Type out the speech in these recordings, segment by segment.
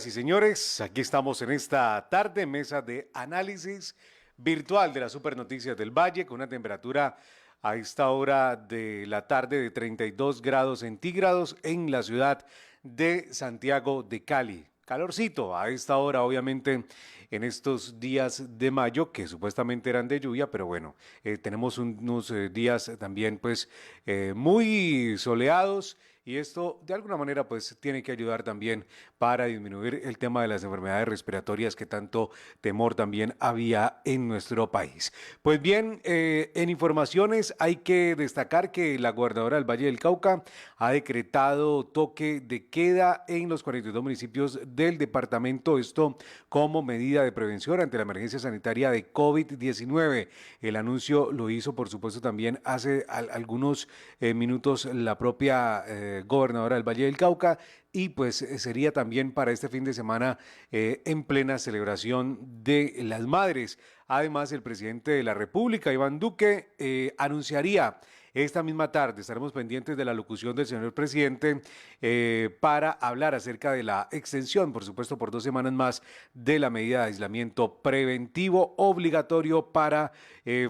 Sí, señores, aquí estamos en esta tarde, mesa de análisis virtual de las super noticias del Valle, con una temperatura a esta hora de la tarde de 32 grados centígrados en la ciudad de Santiago de Cali. Calorcito a esta hora, obviamente, en estos días de mayo, que supuestamente eran de lluvia, pero bueno, tenemos unos días también, pues, muy soleados. Y esto, de alguna manera, pues tiene que ayudar también para disminuir el tema de las enfermedades respiratorias que tanto temor también había en nuestro país. Pues bien, en informaciones hay que destacar que la gobernadora del Valle del Cauca ha decretado toque de queda en los 42 municipios del departamento, esto como medida de prevención ante la emergencia sanitaria de COVID-19. El anuncio lo hizo, por supuesto, también hace algunos minutos la propia gobernadora del Valle del Cauca y pues sería también para este fin de semana en plena celebración de las madres. Además, el presidente de la República, Iván Duque, anunciaría esta misma tarde, estaremos pendientes de la locución del señor presidente para hablar acerca de la extensión, por supuesto, por 2 semanas más de la medida de aislamiento preventivo obligatorio para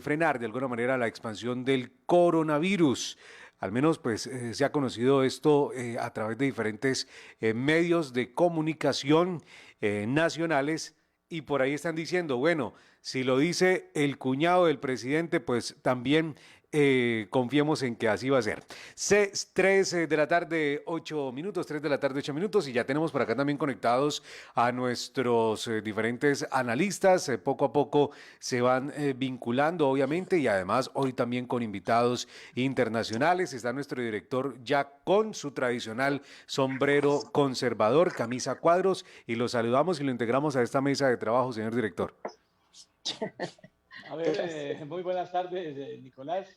frenar de alguna manera la expansión del coronavirus. Al menos pues se ha conocido esto a través de diferentes medios de comunicación nacionales y por ahí están diciendo, bueno, si lo dice el cuñado del presidente, pues también confiemos en que así va a ser. 3 de la tarde, 8 minutos, 3 de la tarde, 8 minutos, y ya tenemos por acá también conectados a nuestros diferentes analistas. Poco a poco se van vinculando, obviamente, y además hoy también con invitados internacionales. Está nuestro director ya con su tradicional sombrero conservador, camisa a cuadros, y lo saludamos y lo integramos a esta mesa de trabajo, señor director. A ver, muy buenas tardes, Nicolás.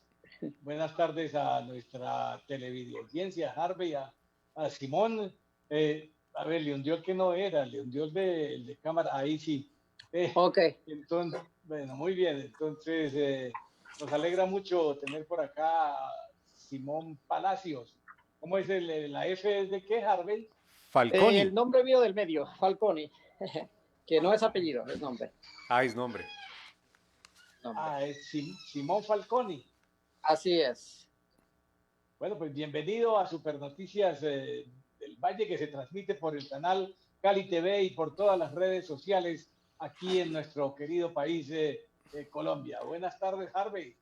Buenas tardes a nuestra televidencia, Harvey, a Simón. A ver, le hundió el que no era, le hundió el de cámara, ahí sí. Ok. Entonces, bueno, muy bien. Entonces, nos alegra mucho tener por acá a Simón Palacios. ¿Cómo es la F es de qué, Harvey? Falconi. El nombre mío del medio, Falconi, que no es apellido, es nombre. Ah, es nombre. Es Simón Falconi. Así es. Bueno, pues bienvenido a Super Noticias del Valle, que se transmite por el canal Cali TV y por todas las redes sociales aquí en nuestro querido país Colombia. Buenas tardes, Harvey.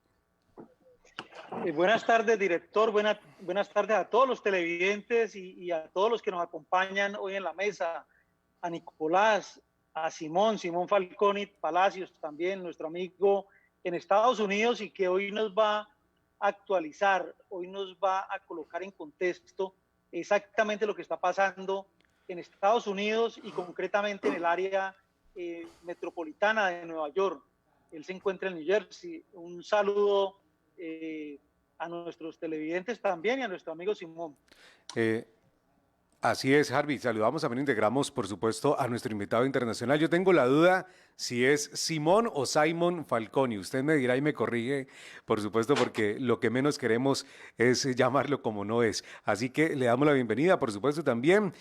Buenas tardes, director. Buenas tardes a todos los televidentes y a todos los que nos acompañan hoy en la mesa. A Nicolás, a Simón Falconi Palacios, también nuestro amigo en Estados Unidos y que hoy nos va a actualizar, hoy nos va a colocar en contexto exactamente lo que está pasando en Estados Unidos y concretamente en el área metropolitana de Nueva York. Él se encuentra en New Jersey. Un saludo a nuestros televidentes también y a nuestro amigo Simón. Así es, Harvey. Saludamos, también integramos, por supuesto, a nuestro invitado internacional. Yo tengo la duda si es Simón o Simon Falconi. Usted me dirá y me corrige, por supuesto, porque lo que menos queremos es llamarlo como no es. Así que le damos la bienvenida, por supuesto, también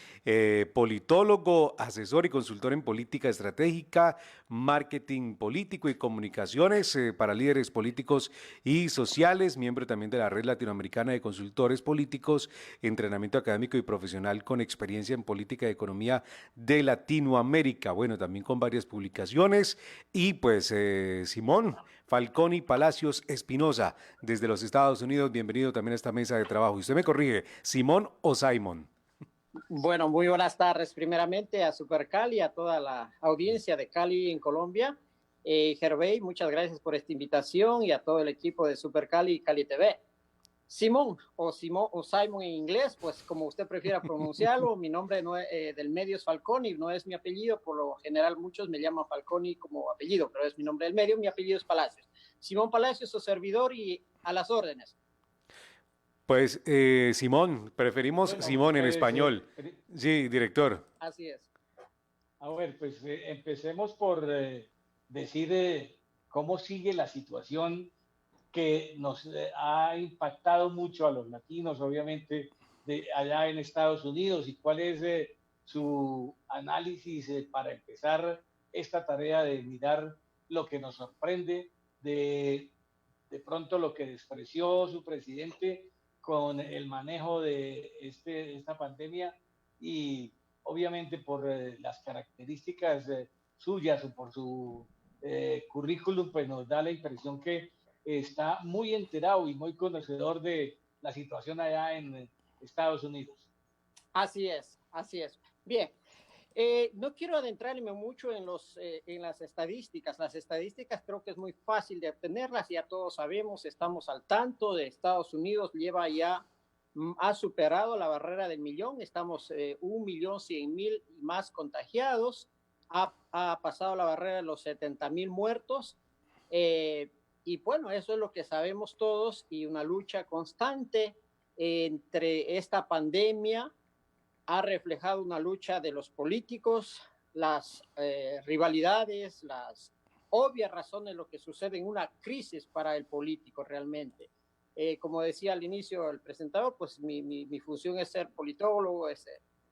politólogo, asesor y consultor en política estratégica, marketing político y comunicaciones para líderes políticos y sociales, miembro también de la Red Latinoamericana de Consultores Políticos, entrenamiento académico y profesional con experiencia en política y economía de Latinoamérica. Bueno, también con varias publicaciones. Y pues Simón Falconi Palacios Espinosa, desde los Estados Unidos, bienvenido también a esta mesa de trabajo. Y usted me corrige, ¿Simón o Simon? Bueno, muy buenas tardes. Primeramente a Super Cali, a toda la audiencia de Cali en Colombia. Gervais, muchas gracias por esta invitación y a todo el equipo de Super Cali y Cali TV. Simón o Simon en inglés, pues como usted prefiera pronunciarlo. Mi nombre no es, del medio es Falconi, no es mi apellido. Por lo general muchos me llaman Falconi como apellido, pero es mi nombre del medio. Mi apellido es Palacios. Simón Palacios, su servidor y a las órdenes. Pues Simón, preferimos bueno, Simón en español. Sí, director. Así es. A ver, pues empecemos por decir cómo sigue la situación que nos ha impactado mucho a los latinos, obviamente, de allá en Estados Unidos, y cuál es su análisis para empezar esta tarea de mirar lo que nos sorprende, de pronto lo que despreció su presidente con el manejo de esta pandemia y obviamente por las características suyas o por su currículum, pues nos da la impresión que está muy enterado y muy conocedor de la situación allá en Estados Unidos. Así es, así es. Bien, no quiero adentrarme mucho en las estadísticas. Las estadísticas creo que es muy fácil de obtenerlas, ya todos sabemos, estamos al tanto de Estados Unidos, ha superado la barrera del millón, estamos 1.100.000 y más contagiados, ha pasado la barrera de los 70.000 muertos, y bueno, eso es lo que sabemos todos y una lucha constante entre esta pandemia ha reflejado una lucha de los políticos, las rivalidades, las obvias razones de lo que sucede en una crisis para el político realmente. Como decía al inicio el presentador, pues mi función es ser politólogo, es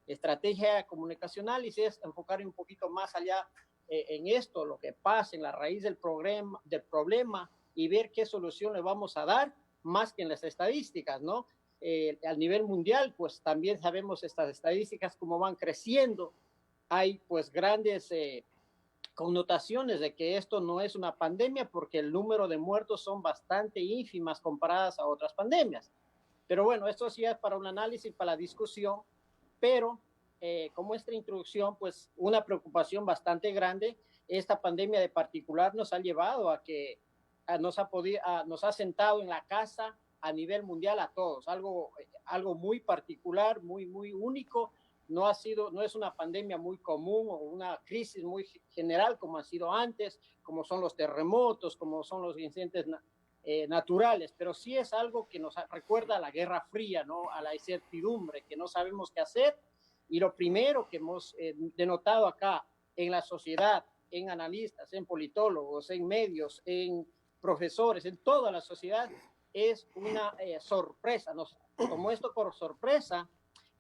estrategia comunicacional y es enfocar un poquito más allá en esto, lo que pasa en la raíz del problema y ver qué solución le vamos a dar más que en las estadísticas, ¿no? Al nivel mundial, pues también sabemos estas estadísticas cómo van creciendo. Hay pues grandes connotaciones de que esto no es una pandemia porque el número de muertos son bastante ínfimas comparadas a otras pandemias. Pero bueno, esto sí es para un análisis, para la discusión, pero como esta introducción, pues una preocupación bastante grande. Esta pandemia de particular nos ha llevado a que nos ha sentado en la casa a nivel mundial a todos, algo muy particular, muy único, no es una pandemia muy común o una crisis muy general como ha sido antes, como son los terremotos, como son los incidentes naturales, pero sí es algo que nos recuerda a la Guerra Fría, ¿no? A la incertidumbre, que no sabemos qué hacer, y lo primero que hemos denotado acá en la sociedad, en analistas, en politólogos, en medios, en profesores, en toda la sociedad, es una sorpresa, nos tomó esto por sorpresa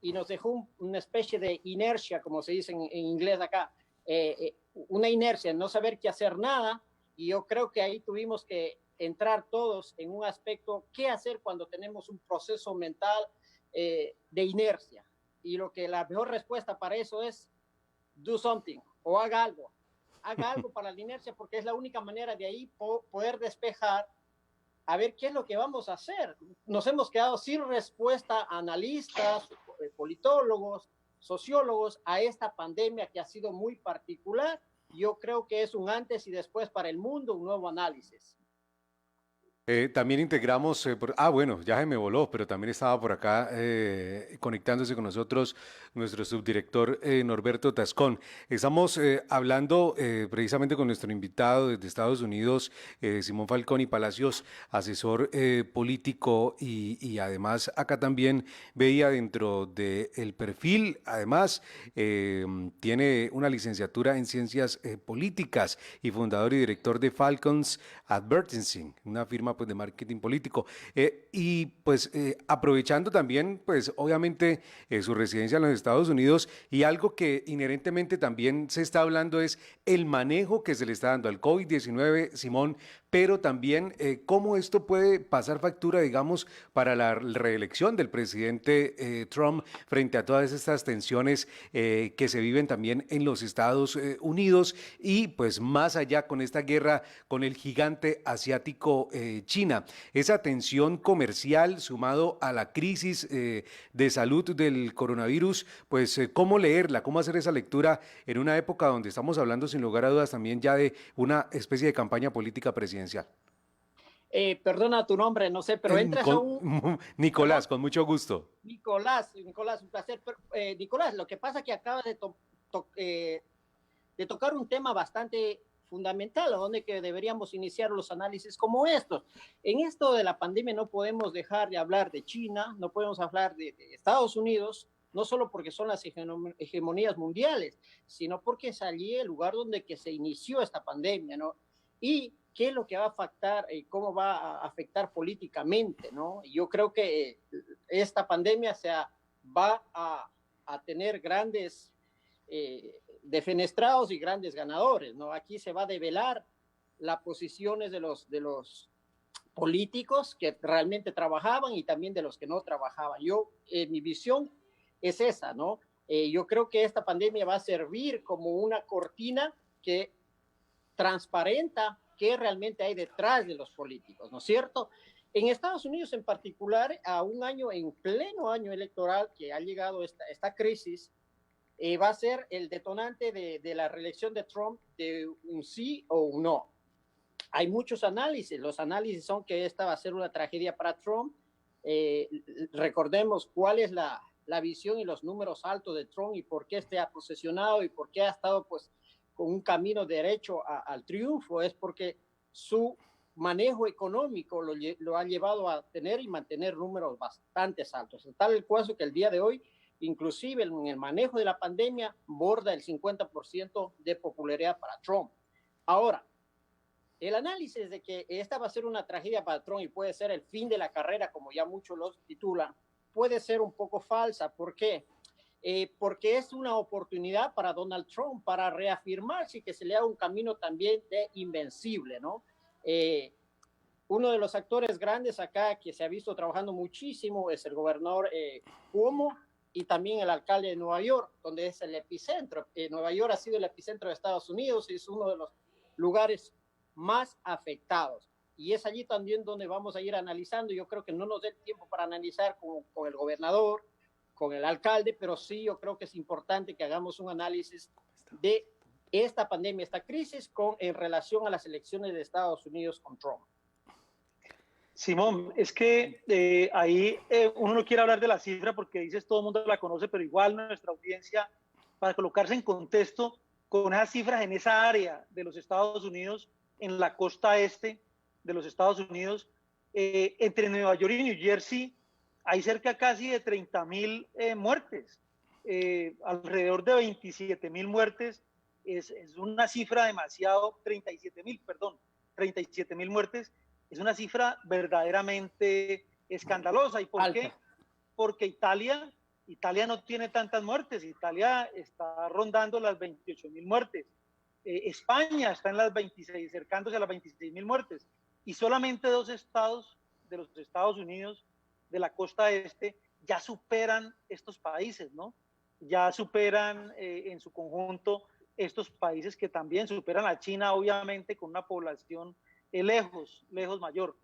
y nos dejó una especie de inercia, como se dice en inglés acá, una inercia, no saber qué hacer nada, y yo creo que ahí tuvimos que entrar todos en un aspecto, qué hacer cuando tenemos un proceso mental de inercia, y la mejor respuesta para eso es do something, o haga algo para la inercia, porque es la única manera de ahí poder despejar a ver qué es lo que vamos a hacer. Nos hemos quedado sin respuesta, analistas, politólogos, sociólogos, a esta pandemia que ha sido muy particular. Yo creo que es un antes y después para el mundo, un nuevo análisis. También integramos, bueno, ya se me voló, pero también estaba por acá conectándose con nosotros nuestro subdirector Norberto Tascón. Estamos hablando precisamente con nuestro invitado desde Estados Unidos, Simón Falconi Palacios, asesor político y además acá también veía dentro del perfil, además tiene una licenciatura en ciencias políticas y fundador y director de Falcons Advertising, una firma pues de marketing político, y pues aprovechando también pues obviamente su residencia en los Estados Unidos, y algo que inherentemente también se está hablando es el manejo que se le está dando al COVID-19, Simón, pero también cómo esto puede pasar factura, digamos, para la reelección del presidente Trump frente a todas estas tensiones que se viven también en los Estados Unidos y pues más allá con esta guerra con el gigante asiático China. Esa tensión comercial sumado a la crisis de salud del coronavirus, pues cómo leerla, cómo hacer esa lectura en una época donde estamos hablando sin lugar a dudas también ya de una especie de campaña política presidencial. Perdona tu nombre, no sé, pero entras a un... Nicolás, Perdón. con mucho gusto. Nicolás, un placer. Nicolás, lo que pasa es que acabas de tocar un tema bastante fundamental, a donde que deberíamos iniciar los análisis como estos. En esto de la pandemia no podemos dejar de hablar de China, no podemos hablar de Estados Unidos, no solo porque son las hegemonías mundiales, sino porque es allí el lugar donde que se inició esta pandemia, ¿no? Y qué es lo que va a afectar, cómo va a afectar políticamente, ¿no? Yo creo que esta pandemia va a tener grandes defenestrados y grandes ganadores, ¿no? Aquí se va a develar las posiciones de los políticos que realmente trabajaban y también de los que no trabajaban. Mi visión es esa, ¿no? Yo creo que esta pandemia va a servir como una cortina que transparenta qué realmente hay detrás de los políticos, ¿no es cierto? En Estados Unidos en particular, a un año, en pleno año electoral que ha llegado esta crisis, va a ser el detonante de la reelección de Trump de un sí o un no. Hay muchos análisis. Los análisis son que esta va a ser una tragedia para Trump. Recordemos cuál es la visión y los números altos de Trump y por qué ha posesionado y por qué ha estado pues con un camino derecho al triunfo. Es porque su manejo económico lo ha llevado a tener y mantener números bastante altos. Tal el caso que el día de hoy, inclusive en el manejo de la pandemia, borda el 50% de popularidad para Trump. Ahora, el análisis de que esta va a ser una tragedia para Trump y puede ser el fin de la carrera, como ya muchos los titulan, puede ser un poco falsa. ¿Por qué? Porque es una oportunidad para Donald Trump para reafirmarse y que se le haga un camino también de invencible, ¿no? Uno de los actores grandes acá que se ha visto trabajando muchísimo es el gobernador Cuomo y también el alcalde de Nueva York, donde es el epicentro. Nueva York ha sido el epicentro de Estados Unidos y es uno de los lugares más afectados. Y es allí también donde vamos a ir analizando. Yo creo que no nos dé tiempo para analizar con el gobernador, con el alcalde, pero sí yo creo que es importante que hagamos un análisis de esta pandemia, esta crisis, en relación a las elecciones de Estados Unidos con Trump. Simón, es que ahí uno no quiere hablar de la cifra porque dices todo el mundo la conoce, pero igual nuestra audiencia, para colocarse en contexto, con esas cifras en esa área de los Estados Unidos, en la costa este de los Estados Unidos, entre Nueva York y New Jersey, hay cerca casi de 30,000 muertes, alrededor de 27,000 muertes, es una cifra demasiado, 37,000 muertes, es una cifra verdaderamente escandalosa. ¿Y por qué? Porque Italia no tiene tantas muertes, Italia está rondando las 28,000 muertes, España está en las 26, acercándose a las 26,000 muertes, y solamente 2 estados de los Estados Unidos de la costa este ya superan estos países, ¿no? Ya superan en su conjunto estos países que también superan a China, obviamente, con una población lejos mayor.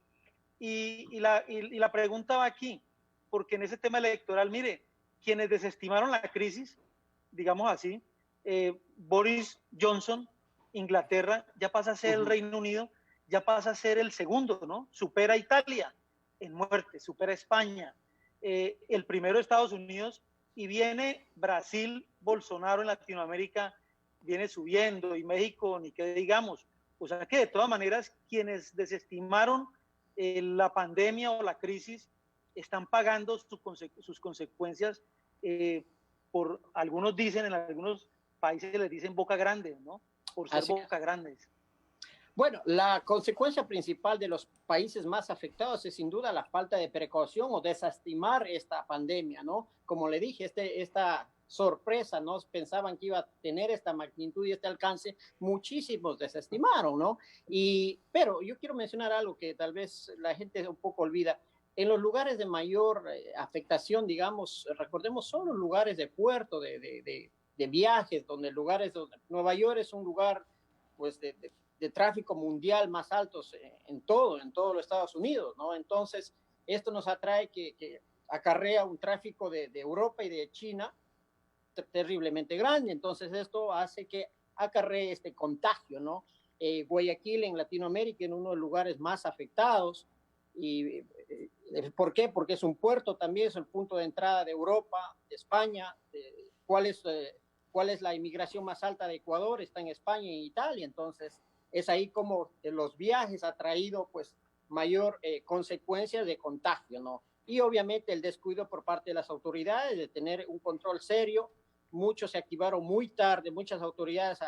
Y la pregunta va aquí, porque en ese tema electoral, mire, quienes desestimaron la crisis, digamos así, Boris Johnson, Inglaterra, ya pasa a ser el Reino Unido, ya pasa a ser el segundo, ¿no? Supera a Italia en muerte, supera a España, el primero Estados Unidos, y viene Brasil, Bolsonaro en Latinoamérica, viene subiendo, y México, ni qué digamos. O sea que de todas maneras, quienes desestimaron la pandemia o la crisis están pagando sus consecuencias, por algunos dicen, en algunos países les dicen boca grande, ¿no? Por ser boca grandes. Bueno, la consecuencia principal de los países más afectados es sin duda la falta de precaución o desestimar esta pandemia, ¿no? Como le dije, esta sorpresa, ¿no? Pensaban que iba a tener esta magnitud y este alcance, muchísimos desestimaron, ¿no? Pero yo quiero mencionar algo que tal vez la gente un poco olvida. En los lugares de mayor afectación, digamos, recordemos, son los lugares de puerto, de viajes, donde Nueva York es un lugar, pues, de tráfico mundial más altos en todos los Estados Unidos, ¿no? Entonces, esto nos atrae que acarrea un tráfico de Europa y de China terriblemente grande. Entonces, esto hace que acarree este contagio, ¿no? Guayaquil en Latinoamérica, en uno de los lugares más afectados. ¿Y por qué? Porque es un puerto también, es el punto de entrada de Europa, de España. ¿Cuál es la inmigración más alta de Ecuador? Está en España y Italia. Entonces, es ahí como los viajes ha traído pues mayor consecuencias de contagio, ¿no? Y obviamente el descuido por parte de las autoridades de tener un control serio. Muchos se activaron muy tarde, muchas autoridades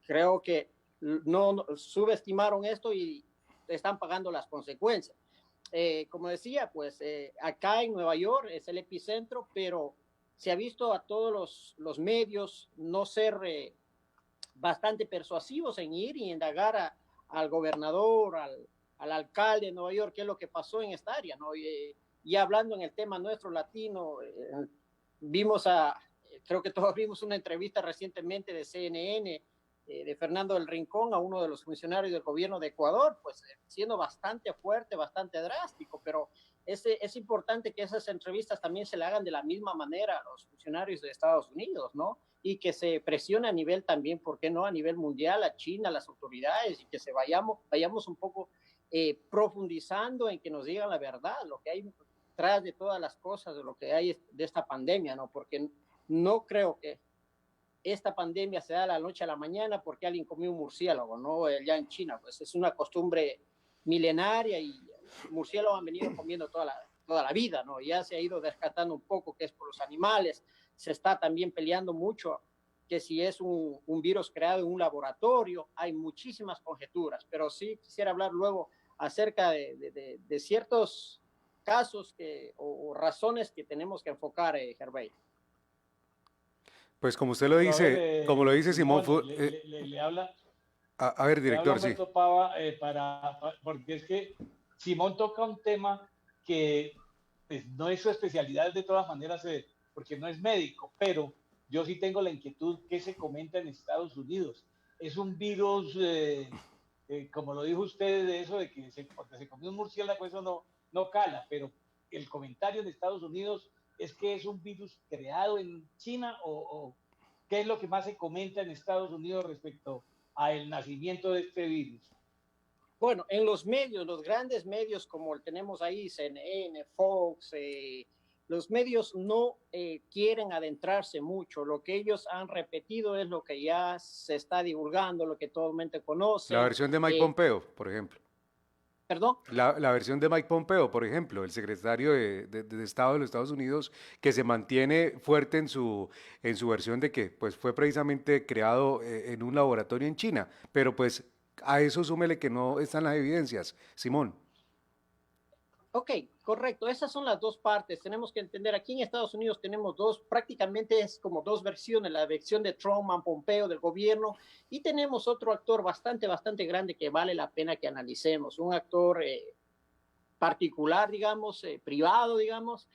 creo que no subestimaron esto y están pagando las consecuencias. Como decía, pues acá en Nueva York es el epicentro, pero se ha visto a todos los medios no ser bastante persuasivos en ir y indagar al gobernador, al alcalde de Nueva York, qué es lo que pasó en esta área, ¿no? Y hablando en el tema nuestro latino, vimos creo que todos vimos una entrevista recientemente de CNN, de Fernando del Rincón a uno de los funcionarios del gobierno de Ecuador, pues siendo bastante fuerte, bastante drástico, pero es importante que esas entrevistas también se le hagan de la misma manera a los funcionarios de Estados Unidos, ¿no? Y que se presione a nivel también, ¿por qué no? A nivel mundial, a China, a las autoridades, y que vayamos un poco profundizando en que nos digan la verdad, lo que hay detrás de todas las cosas, de lo que hay de esta pandemia, ¿no? Porque no creo que esta pandemia se da de la noche a la mañana porque alguien comió un murciélago, ¿no? Allá en China, pues es una costumbre milenaria y murciélagos han venido comiendo toda la vida, ¿no? Ya se ha ido descartando un poco que es por los animales, se está también peleando mucho que si es un virus creado en un laboratorio, hay muchísimas conjeturas, pero sí quisiera hablar luego acerca de ciertos casos o razones que tenemos que enfocar, Gervais. Pues como usted lo Pero a ver, dice, como lo dice Simón, Simón, le habla. a ver, Le habla director, sí. Humberto Pava porque es que Simón toca un tema que pues, no es su especialidad de todas maneras, porque no es médico, pero yo sí tengo la inquietud que se comenta en Estados Unidos. Es un virus, como lo dijo usted, de eso de que porque se comió un murciélago, eso no cala, pero el comentario en Estados Unidos es que es un virus creado en China o qué es lo que más se comenta en Estados Unidos respecto al nacimiento de este virus. Bueno, en los medios, los grandes medios como tenemos ahí, CNN, Fox, los medios no quieren adentrarse mucho. Lo que ellos han repetido es lo que ya se está divulgando, lo que todo el mundo conoce. La versión de Mike Pompeo, por ejemplo. ¿Perdón? La versión de Mike Pompeo, por ejemplo, el secretario de Estado de los Estados Unidos, que se mantiene fuerte en su versión de que pues, fue precisamente creado en un laboratorio en China, pero pues a eso súmele que no están las evidencias. Simón. Ok, correcto. Esas son las dos partes. Tenemos que entender, aquí en Estados Unidos tenemos prácticamente es como dos versiones, la versión de Trump, Pompeo, del gobierno, y tenemos otro actor bastante grande que vale la pena que analicemos. Un actor particular, digamos, privado, digamos,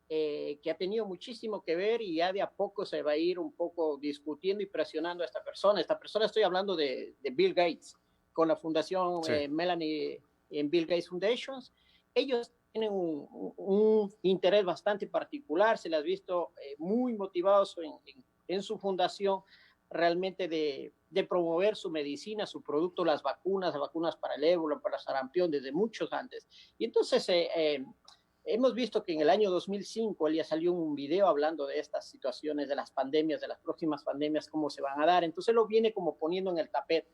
que ha tenido muchísimo que ver y ya de a poco se va a ir un poco discutiendo y presionando a esta persona. Esta persona, estoy hablando de Bill Gates, con la fundación Sí. Melanie en Bill Gates Foundations. Ellos tienen un interés bastante particular, se les ha visto muy motivados en su fundación realmente de promover su medicina, su producto, las vacunas para el ébola, para el sarampión, desde muchos antes. Y entonces hemos visto que en el año 2005 él ya salió un video hablando de estas situaciones, de las pandemias, de las próximas pandemias, cómo se van a dar. Entonces lo viene como poniendo en el tapete.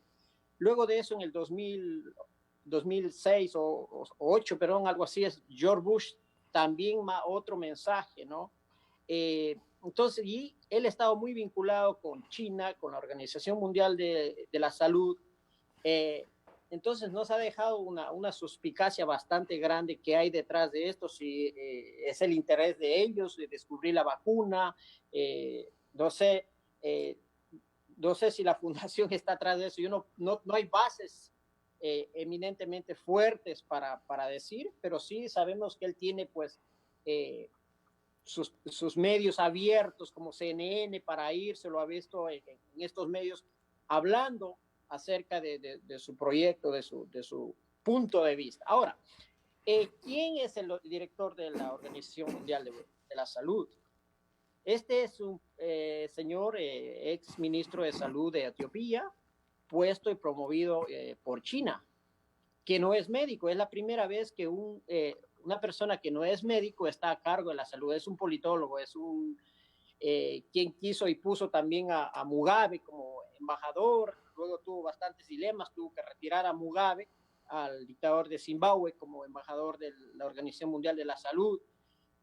Luego de eso, en el 2006 o 8, perdón, algo así, es George Bush, también otro mensaje, ¿no? Entonces, y él ha estado muy vinculado con China, con la Organización Mundial de la Salud. Entonces nos ha dejado una suspicacia bastante grande que hay detrás de esto, si es el interés de ellos de descubrir la vacuna, no sé si la fundación está atrás de eso. No hay bases eminentemente fuertes para decir, pero sí sabemos que él tiene pues sus medios abiertos como CNN para ir, se lo ha visto en estos medios hablando acerca de su proyecto, de su punto de vista. Ahora, ¿quién es el director de la Organización Mundial de la Salud? Este es un señor ex ministro de Salud de Etiopía, puesto y promovido por China, que no es médico. Es la primera vez que una persona que no es médico está a cargo de la salud. Es un politólogo, es quien quiso y puso también a Mugabe como embajador. Luego tuvo bastantes dilemas, tuvo que retirar a Mugabe, al dictador de Zimbabue, como embajador de la Organización Mundial de la Salud.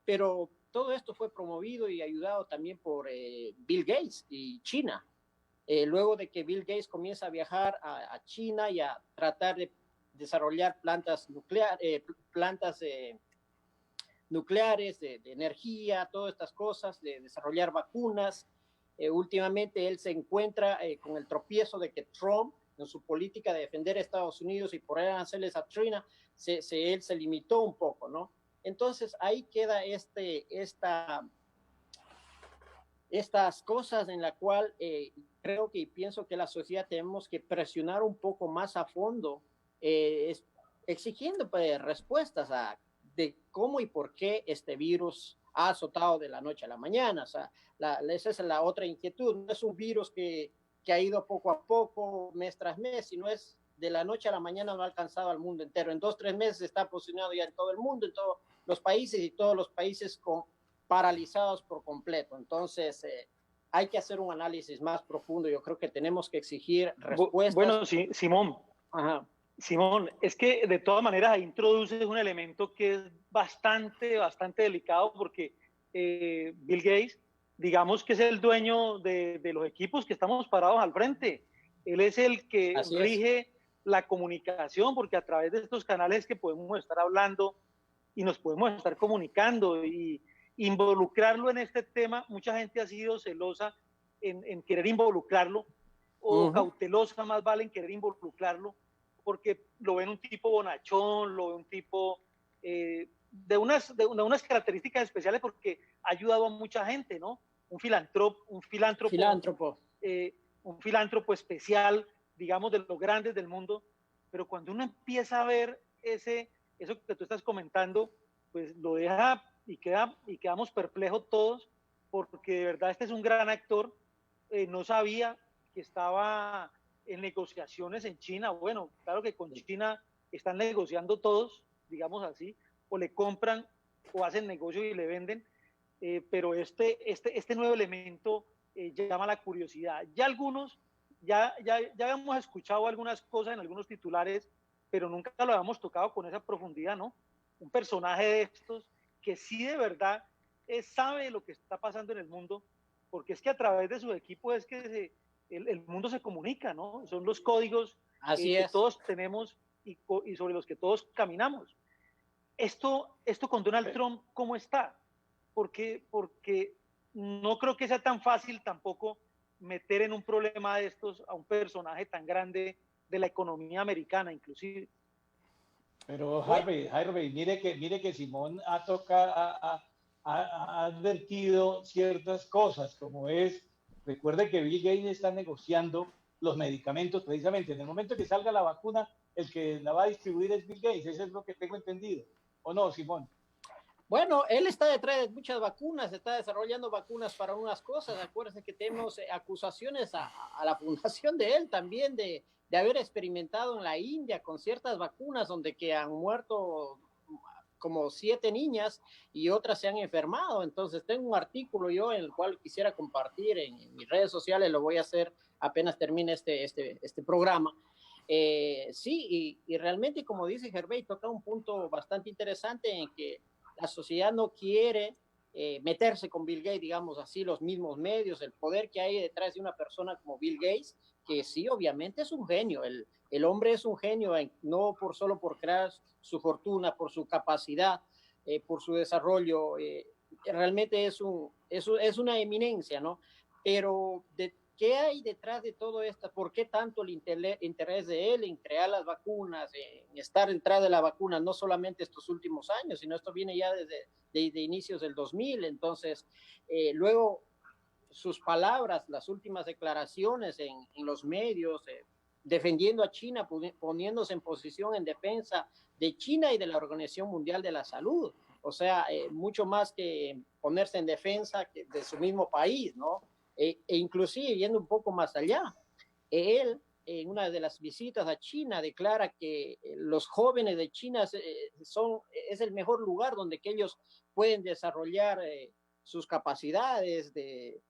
Pero todo esto fue promovido y ayudado también por Bill Gates y China. Luego de que Bill Gates comienza a viajar a China y a nucleares, de energía, todas estas cosas, de desarrollar vacunas. Últimamente él se encuentra con el tropiezo de que Trump, en su política de defender a Estados Unidos y por hacerles a China, él se limitó un poco, ¿no? Entonces ahí queda estas cosas en la cual creo que y pienso que la sociedad tenemos que presionar un poco más a fondo, exigiendo pues, respuestas de cómo y por qué este virus ha azotado de la noche a la mañana. O sea, esa es la otra inquietud. No es un virus que ha ido poco a poco, mes tras mes, sino es de la noche a la mañana, no ha alcanzado al mundo entero. En 2-3 meses está posicionado ya en todo el mundo, en todos los países, y todos los países paralizados por completo. Entonces, hay que hacer un análisis más profundo. Yo creo que tenemos que exigir respuestas. Bueno, sí, Simón. Ajá. Simón, es que de todas maneras ahí introduces un elemento que es bastante delicado porque Bill Gates, digamos que es el dueño de los equipos que estamos parados al frente. Él es el que rige la comunicación, porque a través de estos canales que podemos estar hablando y nos podemos estar comunicando y involucrarlo en este tema, mucha gente ha sido celosa en querer involucrarlo o cautelosa más vale en querer involucrarlo, porque lo ven un tipo bonachón, lo ven un tipo de unas características especiales porque ha ayudado a mucha gente, ¿no? Un filántropo especial, digamos, de los grandes del mundo. Pero cuando uno empieza a ver eso que tú estás comentando, pues lo deja y quedamos perplejos todos, porque de verdad este es un gran actor. No sabía que estaba en negociaciones en China. Bueno, claro que con China están negociando todos, digamos así, o le compran o hacen negocio y le venden, pero este nuevo elemento llama la curiosidad. Ya habíamos escuchado algunas cosas en algunos titulares, pero nunca lo habíamos tocado con esa profundidad, ¿no? Un personaje de estos que sí de verdad sabe lo que está pasando en el mundo, porque es que a través de su equipo es que el mundo se comunica, ¿no? Son los códigos que todos tenemos y sobre los que todos caminamos. Esto con Donald Trump, ¿cómo está? Porque no creo que sea tan fácil tampoco meter en un problema de estos a un personaje tan grande de la economía americana, inclusive. Pero Harvey, mire que Simón ha advertido ciertas cosas, como recuerde que Bill Gates está negociando los medicamentos precisamente. En el momento que salga la vacuna, el que la va a distribuir es Bill Gates, eso es lo que tengo entendido. ¿O no, Simón? Bueno, él está detrás de muchas vacunas, está desarrollando vacunas para unas cosas. Acuérdense que tenemos acusaciones a la fundación de él también de haber experimentado en la India con ciertas vacunas donde que han muerto como 7 niñas y otras se han enfermado. Entonces tengo un artículo yo en el cual quisiera compartir en mis redes sociales, lo voy a hacer apenas termine este programa. Sí, y realmente, como dice Gervais, toca un punto bastante interesante en que la sociedad no quiere meterse con Bill Gates, digamos así, los mismos medios, el poder que hay detrás de una persona como Bill Gates, que sí, obviamente es un genio, el hombre es un genio, no solo por crear su fortuna, por su capacidad, por su desarrollo, realmente es una eminencia, ¿no? Pero ¿qué hay detrás de todo esto? ¿Por qué tanto el interés de él en crear las vacunas, en estar detrás de la vacuna, no solamente estos últimos años, sino esto viene ya desde inicios del 2000? Entonces, luego sus palabras, las últimas declaraciones en los medios, defendiendo a China, poniéndose en posición en defensa de China y de la Organización Mundial de la Salud. O sea, mucho más que ponerse en defensa de su mismo país, ¿no? E inclusive yendo un poco más allá, él en una de las visitas a China declara que los jóvenes de China es el mejor lugar donde que ellos pueden desarrollar sus capacidades de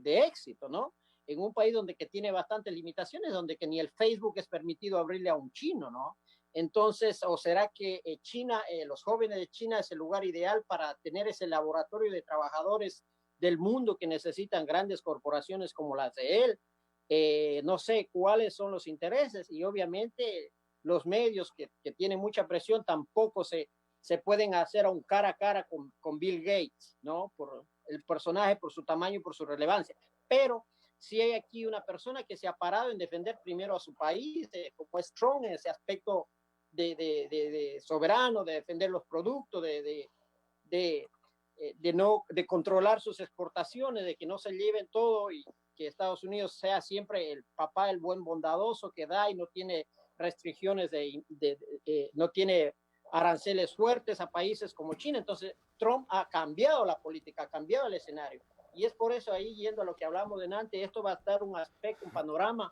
éxito, ¿no? En un país donde que tiene bastantes limitaciones, donde que ni el Facebook es permitido abrirle a un chino, ¿no? Entonces, ¿o será que China, los jóvenes de China es el lugar ideal para tener ese laboratorio de trabajadores del mundo que necesitan grandes corporaciones como las de él? No sé cuáles son los intereses y obviamente los medios que tienen mucha presión tampoco se se pueden hacer a un cara a cara con Bill Gates, ¿no? Por el personaje, por su tamaño, por su relevancia. Pero si hay aquí una persona que se ha parado en defender primero a su país, como es Trump en ese aspecto de soberano, de defender los productos, de controlar sus exportaciones, de que no se lleven todo y que Estados Unidos sea siempre el papá, el buen bondadoso que da y no tiene restricciones, no tiene aranceles fuertes a países como China. Entonces, Trump ha cambiado la política, ha cambiado el escenario. Y es por eso ahí, yendo a lo que hablamos delante, esto va a dar un aspecto, un panorama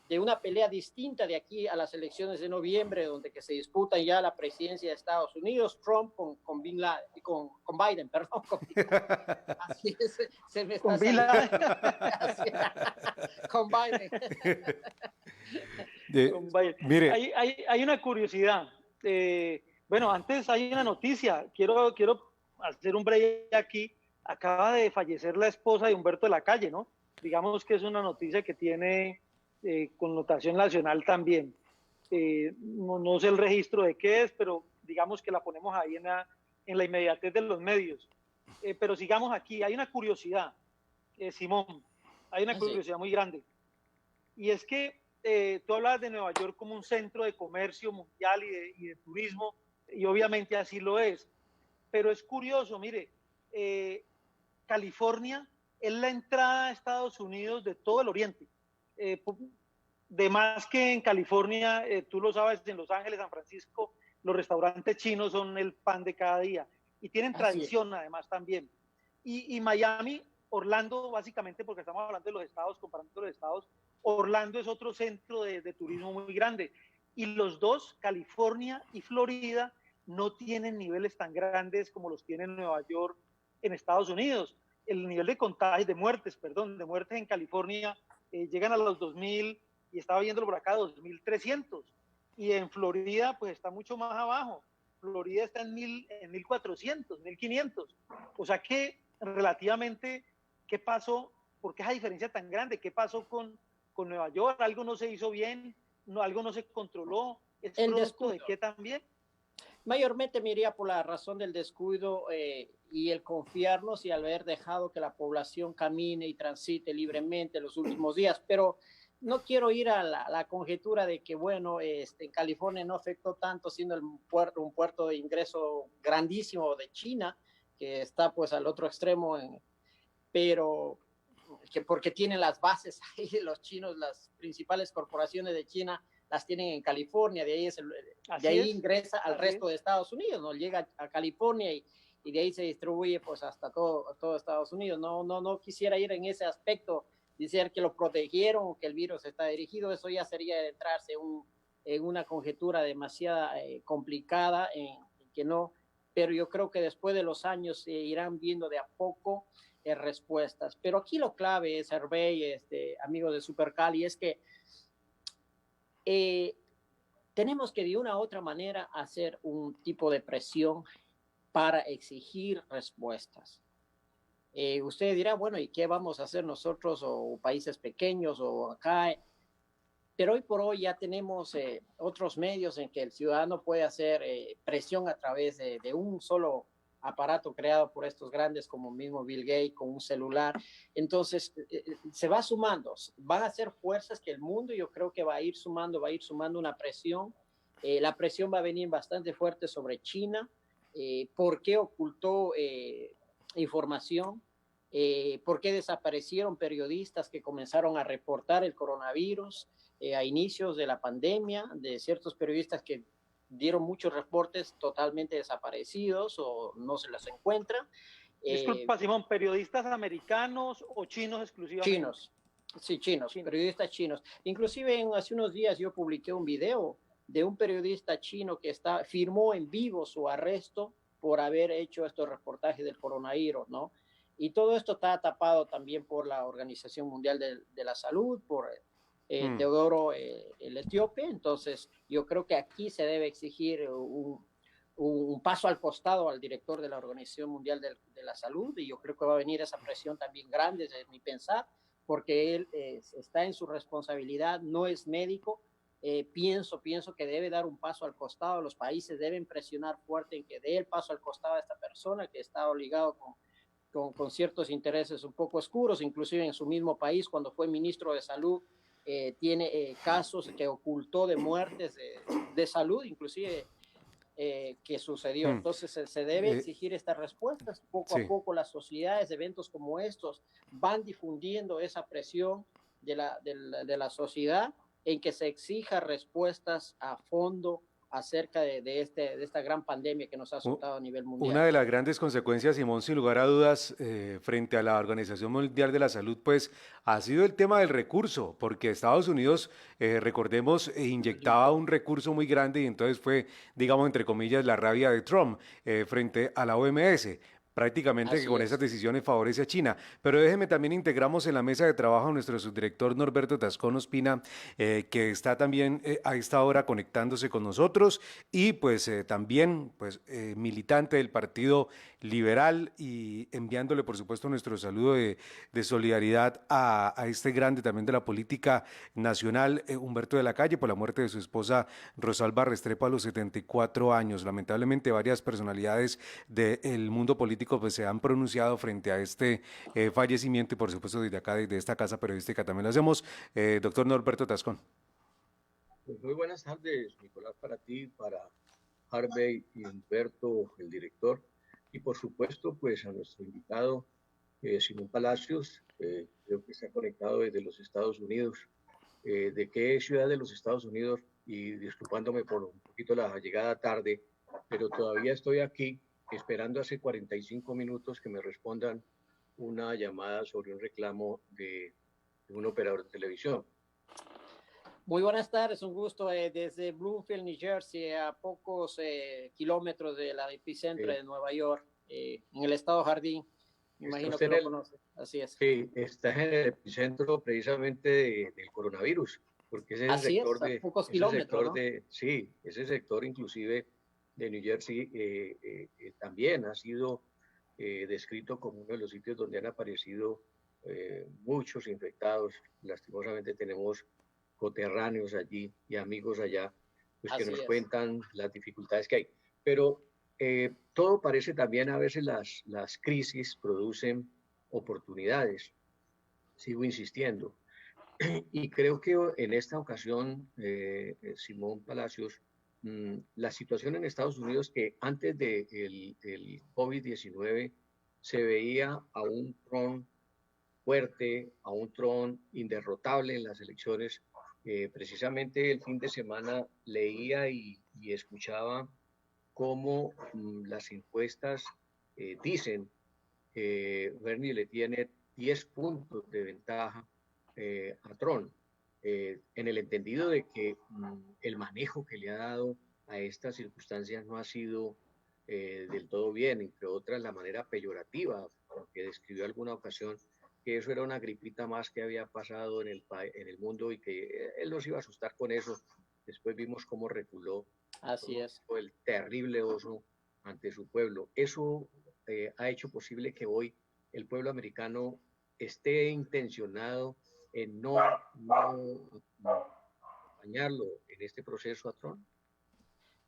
de una pelea distinta de aquí a las elecciones de noviembre, donde que se disputan ya la presidencia de Estados Unidos, Trump con Biden, perdón. Así es, se me está saliendo. Con Biden. Mire. Hay una curiosidad. Bueno, antes hay una noticia. Quiero hacer un break aquí. Acaba de fallecer la esposa de Humberto de la Calle, ¿no? Digamos que es una noticia que tiene connotación nacional también. No sé el registro de qué es, pero digamos que la ponemos ahí en la inmediatez de los medios. Pero sigamos aquí. Hay una curiosidad, Simón, hay una curiosidad muy grande. Y es que tú hablas de Nueva York como un centro de comercio mundial y de turismo, y obviamente así lo es. Pero es curioso, mire, California es la entrada a Estados Unidos de todo el Oriente. De más que en California, tú lo sabes, en Los Ángeles, San Francisco, los restaurantes chinos son el pan de cada día y tienen tradición además también. Y Miami, Orlando, básicamente porque estamos hablando de los estados, comparando los estados, Orlando es otro centro de turismo muy grande. Y los dos, California y Florida, no tienen niveles tan grandes como los tiene Nueva York en Estados Unidos. El nivel de contagios, de muertes en California llegan a los 2.000 y estaba viéndolo por acá, 2.300. Y en Florida pues está mucho más abajo. Florida está en 1.400, 1.500. O sea que relativamente, ¿qué pasó? ¿Por qué esa diferencia tan grande? ¿Qué pasó con Nueva York? ¿Algo no se hizo bien? ¿Algo no se controló? ¿Es producto de qué también? Mayormente me iría por la razón del descuido y el confiarnos y al haber dejado que la población camine y transite libremente los últimos días. Pero no quiero ir a la conjetura de que, bueno, en California no afectó tanto, siendo un puerto de ingreso grandísimo de China, que está pues al otro extremo, pero que porque tienen las bases ahí los chinos, las principales corporaciones de China las tienen en California, de ahí ingresa al resto de Estados Unidos, ¿no? Llega a California y de ahí se distribuye pues hasta todo Estados Unidos. No quisiera ir en ese aspecto, decir que lo protegieron, que el virus está dirigido, eso ya sería entrarse en una conjetura demasiado complicada, que no, pero yo creo que después de los años se irán viendo de a poco respuestas. Pero aquí lo clave es, Hervé, amigos de Supercali, es que tenemos que de una u otra manera hacer un tipo de presión para exigir respuestas. Usted dirá, bueno, ¿y qué vamos a hacer nosotros o países pequeños o acá? Pero hoy por hoy ya tenemos otros medios en que el ciudadano puede hacer presión a través de un solo aparato creado por estos grandes como mismo Bill Gates, con un celular. Entonces, se va sumando, van a ser fuerzas que el mundo yo creo que va a ir sumando una presión. La presión va a venir bastante fuerte sobre China. ¿Por qué ocultó información? ¿Por qué desaparecieron periodistas que comenzaron a reportar el coronavirus a inicios de la pandemia? De ciertos periodistas que dieron muchos reportes totalmente desaparecidos o no se los encuentra. Disculpa, Simón, ¿periodistas americanos o chinos exclusivamente? Chinos, sí, chinos, periodistas chinos. Inclusive hace unos días yo publiqué un video de un periodista chino que firmó en vivo su arresto por haber hecho estos reportajes del coronavirus, ¿no? Y todo esto está tapado también por la Organización Mundial de la Salud, por Teodoro el etíope. Entonces yo creo que aquí se debe exigir un paso al costado al director de la Organización Mundial de la Salud, y yo creo que va a venir esa presión también grande, desde mi pensar, porque él está en su responsabilidad, no es médico, pienso que debe dar un paso al costado. Los países deben presionar fuerte en que dé el paso al costado a esta persona que está obligado con ciertos intereses un poco oscuros, inclusive en su mismo país, cuando fue ministro de salud, tiene casos que ocultó de muertes de salud, inclusive que sucedió. Entonces se debe exigir estas respuestas. Poco a poco las sociedades, eventos como estos, van difundiendo esa presión de la sociedad en que se exija respuestas a fondo acerca de esta gran pandemia que nos ha azotado a nivel mundial. Una de las grandes consecuencias, Simón, sin lugar a dudas, frente a la Organización Mundial de la Salud, pues ha sido el tema del recurso, porque Estados Unidos, recordemos, inyectaba un recurso muy grande y entonces fue, digamos, entre comillas, la rabia de Trump frente a la OMS. Prácticamente Así que con es. esas decisiones favorece a China. Pero déjeme también integramos en la mesa de trabajo a nuestro subdirector Norberto Tascón Ospina, que está también a esta hora conectándose con nosotros y pues también pues militante del Partido Liberal y enviándole por supuesto nuestro saludo de solidaridad a este grande también de la política nacional, Humberto de la Calle, por la muerte de su esposa Rosalba Restrepo a los 74 años. Lamentablemente varias personalidades del mundo político pues se han pronunciado frente a este fallecimiento y por supuesto desde acá, desde esta casa periodística también lo hacemos. Doctor Norberto Tascón. Pues muy buenas tardes, Nicolás, para ti, para Harvey y Humberto, el director, y por supuesto pues a nuestro invitado Simón Palacios, creo que está conectado desde los Estados Unidos. ¿De qué ciudad de los Estados Unidos? Y disculpándome por un poquito la llegada tarde, pero todavía estoy aquí esperando hace 45 minutos que me respondan una llamada sobre un reclamo de un operador de televisión. Muy buenas tardes, un gusto desde Bloomfield, New Jersey, a pocos kilómetros de la epicentro de Nueva York, en el estado Jardín. Me imagino que lo conoce. Así es. Sí, está en el epicentro precisamente del coronavirus, porque ese Así sector es, a de pocos ese kilómetros, sector ¿no? sí, ese sector inclusive de New Jersey también ha sido descrito como uno de los sitios donde han aparecido muchos infectados. Lastimosamente tenemos coterráneos allí y amigos allá, pues que nos cuentan las dificultades que hay. Pero todo parece también, a veces las crisis producen oportunidades. Sigo insistiendo. Y creo que en esta ocasión, Simón Palacios, la situación en Estados Unidos, que antes del COVID-19 se veía a un Trump fuerte, a un Trump inderrotable en las elecciones. Precisamente el fin de semana leía y escuchaba cómo las encuestas dicen que Bernie le tiene 10 puntos de ventaja a Trump, en el entendido de que el manejo que le ha dado a estas circunstancias no ha sido del todo bien, entre otras la manera peyorativa, que describió alguna ocasión que eso era una gripita más que había pasado en el mundo y que él nos iba a asustar con eso. Después vimos cómo reculó. Así es. El terrible oso ante su pueblo. Eso ha hecho posible que hoy el pueblo americano esté intencionado en no acompañarlo en este proceso a Trump.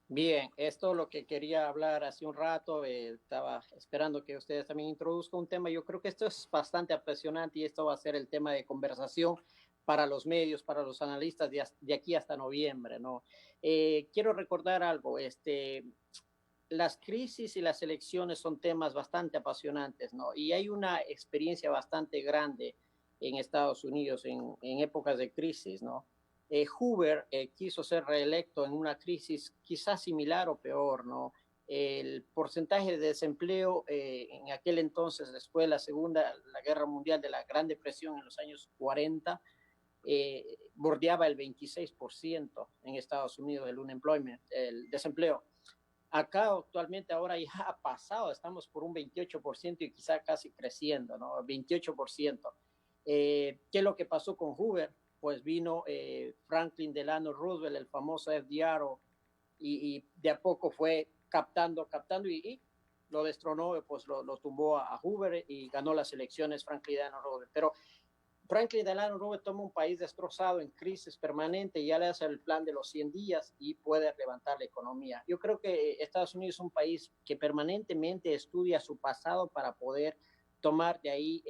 Bien, esto es lo que quería hablar hace un rato. Estaba esperando que ustedes también introduzcan un tema. Yo creo que esto es bastante apasionante y esto va a ser el tema de conversación para los medios, para los analistas de aquí hasta noviembre, ¿no? Quiero recordar algo. Las crisis y las elecciones son temas bastante apasionantes, ¿no? Y hay una experiencia bastante grande en Estados Unidos en épocas de crisis, ¿no? Hoover quiso ser reelecto en una crisis quizás similar o peor, ¿no? El porcentaje de desempleo en aquel entonces, después de la Guerra Mundial, de la Gran Depresión en los años 40, bordeaba el 26% en Estados Unidos, el unemployment, el desempleo. Acá actualmente ahora ya ha pasado, estamos por un 28% y quizá casi creciendo, ¿no? 28%. ¿Qué es lo que pasó con Hoover? Pues vino Franklin Delano Roosevelt, el famoso FDR, y de a poco fue captando y lo destronó, pues lo tumbó a Hoover y ganó las elecciones Franklin Delano Roosevelt. Pero Franklin Delano Roosevelt toma un país destrozado, en crisis permanente, y ya le hace el plan de los 100 días y puede levantar la economía. Yo creo que Estados Unidos es un país que permanentemente estudia su pasado para poder tomar de ahí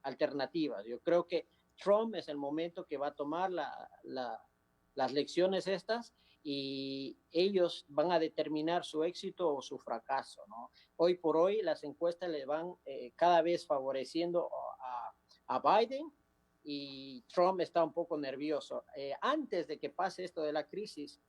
alternativas. Yo creo que Trump es el momento que va a tomar las lecciones estas y ellos van a determinar su éxito o su fracaso, ¿no? Hoy por hoy las encuestas le van cada vez favoreciendo a Biden, y Trump está un poco nervioso. Antes de que pase esto de la crisis,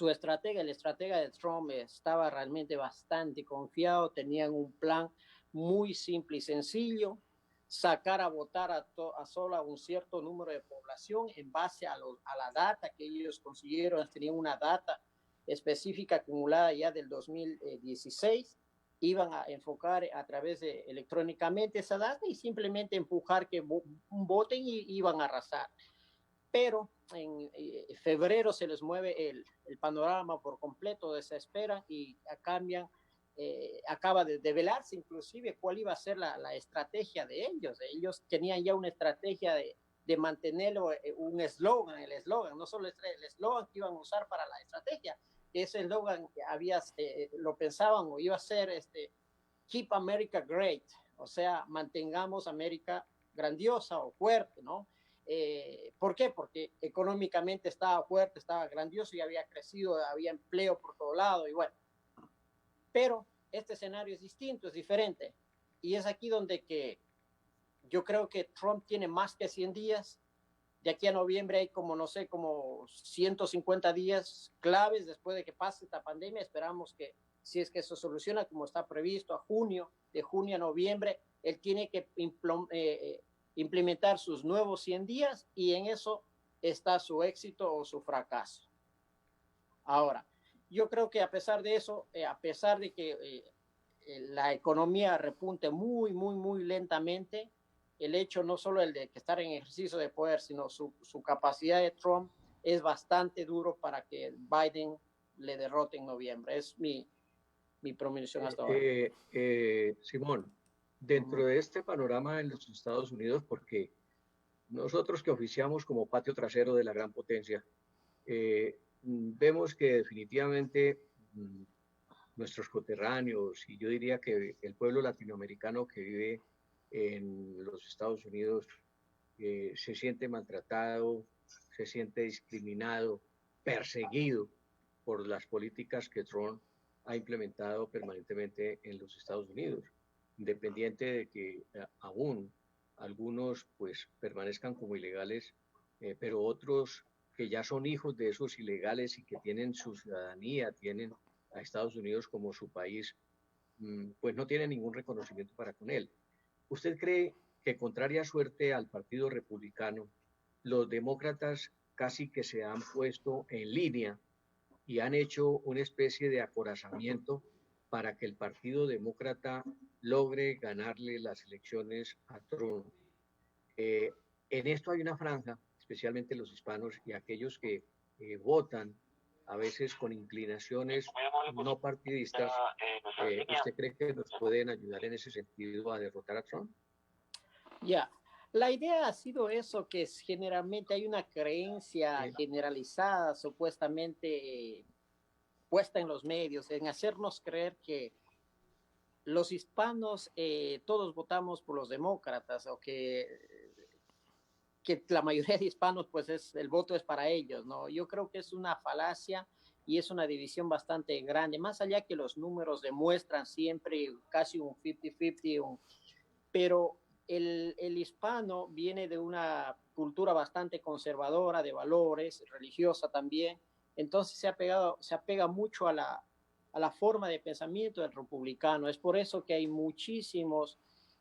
el estratega de Trump estaba realmente bastante confiado, tenían un plan muy simple y sencillo: sacar a votar a solo un cierto número de población en base a la data que ellos consiguieron. Tenían una data específica acumulada ya del 2016, iban a enfocar a través de electrónicamente esa data y simplemente empujar que voten y iban a arrasar. Pero en febrero se les mueve el panorama por completo, desesperan y cambian. Acaba de develarse inclusive cuál iba a ser la estrategia de ellos. Ellos tenían ya una estrategia de mantenerlo, un eslogan, no solo el eslogan que iban a usar para la estrategia. Ese eslogan lo pensaban o iba a ser Keep America Great, o sea, mantengamos América grandiosa o fuerte, ¿no? ¿Por qué? Porque económicamente estaba fuerte, estaba grandioso y había crecido, había empleo por todo lado y bueno. Pero este escenario es distinto, es diferente. Y es aquí donde yo creo que Trump tiene más que 100 días. De aquí a noviembre hay como 150 días claves después de que pase esta pandemia. Esperamos que, si es que eso soluciona como está previsto, de junio a noviembre, él tiene que implementar sus nuevos 100 días y en eso está su éxito o su fracaso. Ahora, yo creo que a pesar de eso, a pesar de que la economía repunte muy, muy, muy lentamente, el hecho no solo el de que estar en ejercicio de poder, sino su capacidad de Trump es bastante duro para que Biden le derrote en noviembre. Es mi promonición hasta ahora. Simón, dentro de este panorama en los Estados Unidos, porque nosotros que oficiamos como patio trasero de la gran potencia, vemos que definitivamente nuestros coterráneos, y yo diría que el pueblo latinoamericano que vive en los Estados Unidos se siente maltratado, se siente discriminado, perseguido por las políticas que Trump ha implementado permanentemente en los Estados Unidos, independiente de que aún algunos pues permanezcan como ilegales, pero otros que ya son hijos de esos ilegales y que tienen su ciudadanía, tienen a Estados Unidos como su país, pues no tienen ningún reconocimiento para con él. ¿Usted cree que, contraria suerte al Partido Republicano, los demócratas casi que se han puesto en línea y han hecho una especie de acorazamiento para que el Partido Demócrata logre ganarle las elecciones a Trump? En esto hay una franja, especialmente los hispanos y aquellos que votan a veces con inclinaciones no partidistas. ¿Usted cree que nos pueden ayudar en ese sentido a derrotar a Trump? Ya, la idea ha sido eso, que generalmente hay una creencia generalizada, supuestamente puesta en los medios, en hacernos creer que los hispanos todos votamos por los demócratas, o que la mayoría de hispanos, pues el voto es para ellos, ¿no? Yo creo que es una falacia y es una división bastante grande, más allá que los números demuestran siempre casi un 50-50, pero el hispano viene de una cultura bastante conservadora, de valores, religiosa también, entonces se apega mucho a la forma de pensamiento del republicano. Es por eso que hay muchísimos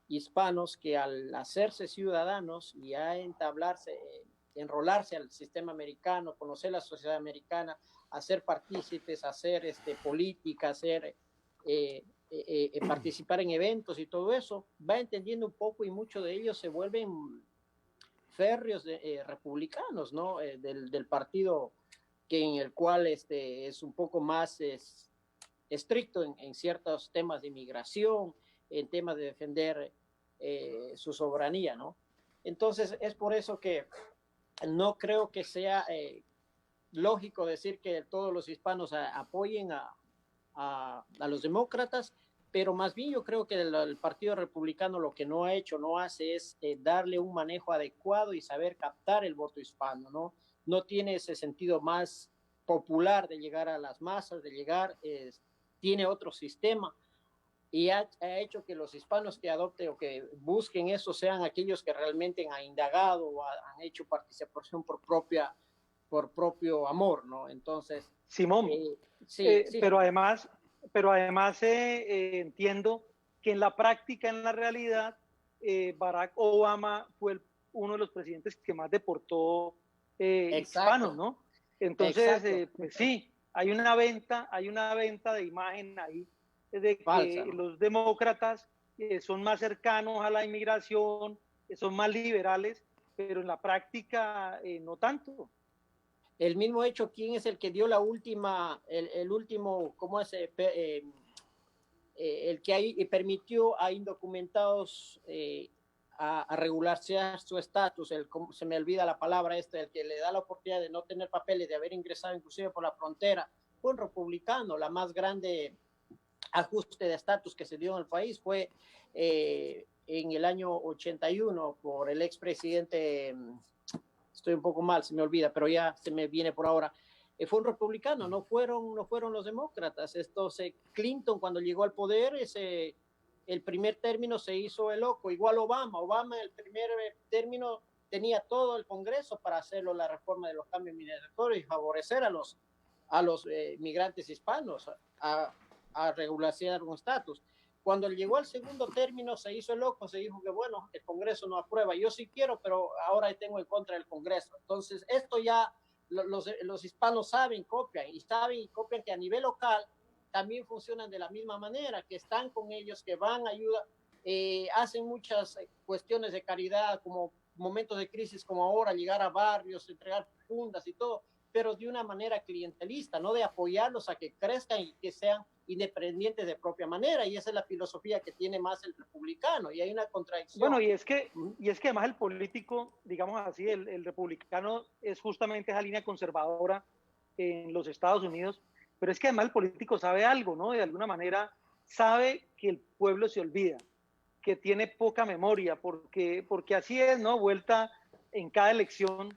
hispanos que, al hacerse ciudadanos y a enrolarse al sistema americano, conocer la sociedad americana, hacer partícipes, hacer política, participar en eventos y todo eso, va entendiendo un poco, y muchos de ellos se vuelven férreos republicanos, ¿no? Del partido en el cual es un poco más estricto en ciertos temas de inmigración, en temas de defender su soberanía, ¿no? Entonces, es por eso que no creo que sea lógico decir que todos los hispanos apoyen a los demócratas, pero más bien yo creo que el Partido Republicano lo que no ha hecho, no hace es darle un manejo adecuado y saber captar el voto hispano, ¿no? No tiene ese sentido más popular de llegar a las masas, de llegar, tiene otro sistema y ha hecho que los hispanos que adopten o que busquen eso sean aquellos que realmente han indagado o han hecho participación por propio amor, ¿no? Entonces, Simón, sí, sí. pero además entiendo que en la práctica, en la realidad, Barack Obama fue uno de los presidentes que más deportó hispanos, ¿no? Entonces, pues sí, hay una venta de imagen ahí de que falsa, ¿no? Los demócratas son más cercanos a la inmigración, son más liberales, pero en la práctica no tanto. El mismo hecho, ¿quién es el que dio la última, el último, cómo es, el que ahí permitió a indocumentados a regularizar su estatus, se me olvida la palabra el que le da la oportunidad de no tener papeles, de haber ingresado inclusive por la frontera, fue un republicano? La más grande ajuste de estatus que se dio en el país fue en el año 81 por el expresidente, estoy un poco mal, se me olvida, pero ya se me viene por ahora, fue un republicano, no fueron los demócratas. Clinton cuando llegó al poder, el primer término se hizo el loco, igual Obama el primer término tenía todo el Congreso para hacerlo, la reforma de los cambios migratorios y favorecer a los migrantes hispanos a regularizar un estatus. Cuando llegó al segundo término se hizo el loco, se dijo que bueno, el Congreso no aprueba, yo sí quiero, pero ahora tengo en contra del Congreso. Entonces esto ya los hispanos saben y copian que a nivel local también funcionan de la misma manera, que están con ellos, que van, ayudan, hacen muchas cuestiones de caridad, como momentos de crisis como ahora, llegar a barrios, entregar fundas y todo, pero de una manera clientelista, no de apoyarlos a que crezcan y que sean independientes de propia manera, y esa es la filosofía que tiene más el republicano, y hay una contradicción. Bueno, y es que además el político, digamos así, el republicano es justamente esa línea conservadora en los Estados Unidos, pero es que además el político sabe algo, ¿no? De alguna manera sabe que el pueblo se olvida, que tiene poca memoria, porque así es, ¿no? Vuelta en cada elección,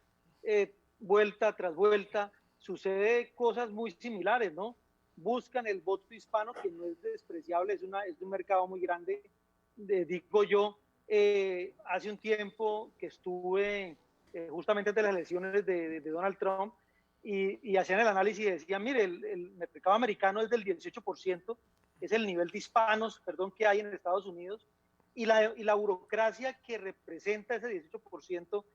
vuelta tras vuelta, sucede cosas muy similares, ¿no? Buscan el voto hispano, que no es despreciable, es un mercado muy grande. Digo yo, hace un tiempo que estuve justamente antes de las elecciones de Donald Trump y hacían el análisis y decían, mire, el mercado americano es del 18%, es el nivel de hispanos, que hay en Estados Unidos, y la burocracia que representa ese 18%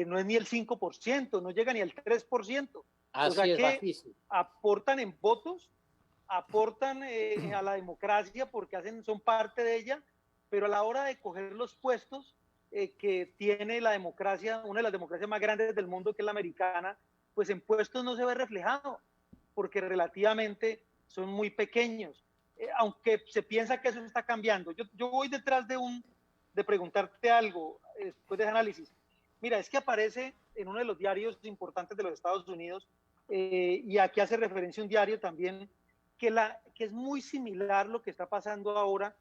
no es ni el 5%, no llega ni al 3%. Así o sea que bajísimo. aportan en votos, aportan a la democracia porque son parte de ella, pero a la hora de coger los puestos que tiene la democracia, una de las democracias más grandes del mundo, que es la americana, pues en puestos no se ve reflejado, porque relativamente son muy pequeños. Aunque se piensa que eso está cambiando. Yo voy detrás de preguntarte algo, después de ese análisis. Mira, es que aparece en uno de los diarios importantes de los Estados Unidos, y aquí hace referencia un diario también, que es muy similar lo que está pasando ahora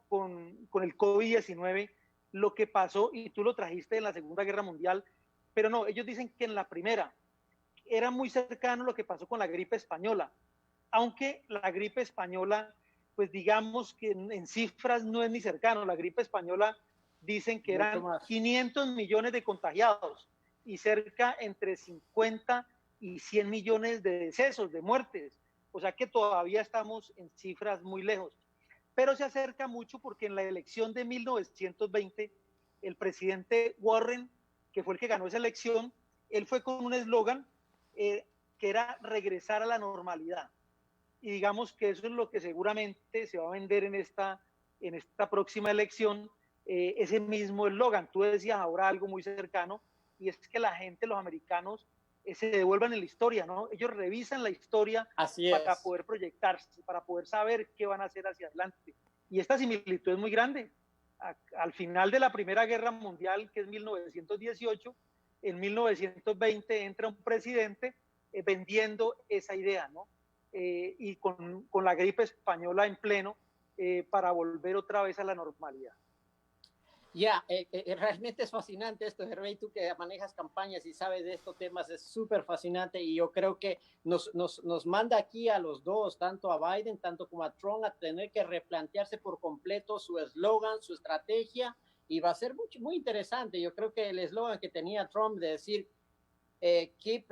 con el COVID-19, lo que pasó, y tú lo trajiste en la Segunda Guerra Mundial, pero no, ellos dicen que en la primera era muy cercano lo que pasó con la gripe española, aunque la gripe española, pues digamos que en cifras no es ni cercano. La gripe española dicen que eran 500 millones de contagiados y cerca entre 50 y 100 millones de decesos, de muertes. O sea que todavía estamos en cifras muy lejos. Pero se acerca mucho porque en la elección de 1920, el presidente Warren, que fue el que ganó esa elección, él fue con un eslogan que era regresar a la normalidad. Y digamos que eso es lo que seguramente se va a vender en esta próxima elección, ese mismo eslogan. Tú decías ahora algo muy cercano, y es que la gente, los americanos, se devuelvan en la historia, ¿no? Ellos revisan la historia para poder proyectarse, para poder saber qué van a hacer hacia adelante. Y esta similitud es muy grande. al final de la Primera Guerra Mundial, que es 1918, en 1920 entra un presidente vendiendo esa idea, ¿no? Y con la gripe española en pleno, para volver otra vez a la normalidad. Realmente es fascinante esto, Gervais, tú que manejas campañas y sabes de estos temas, es súper fascinante, y yo creo que nos manda aquí a los dos, tanto a Biden, tanto como a Trump, a tener que replantearse por completo su eslogan, su estrategia, y va a ser muy interesante. Yo creo que el eslogan que tenía Trump de decir keep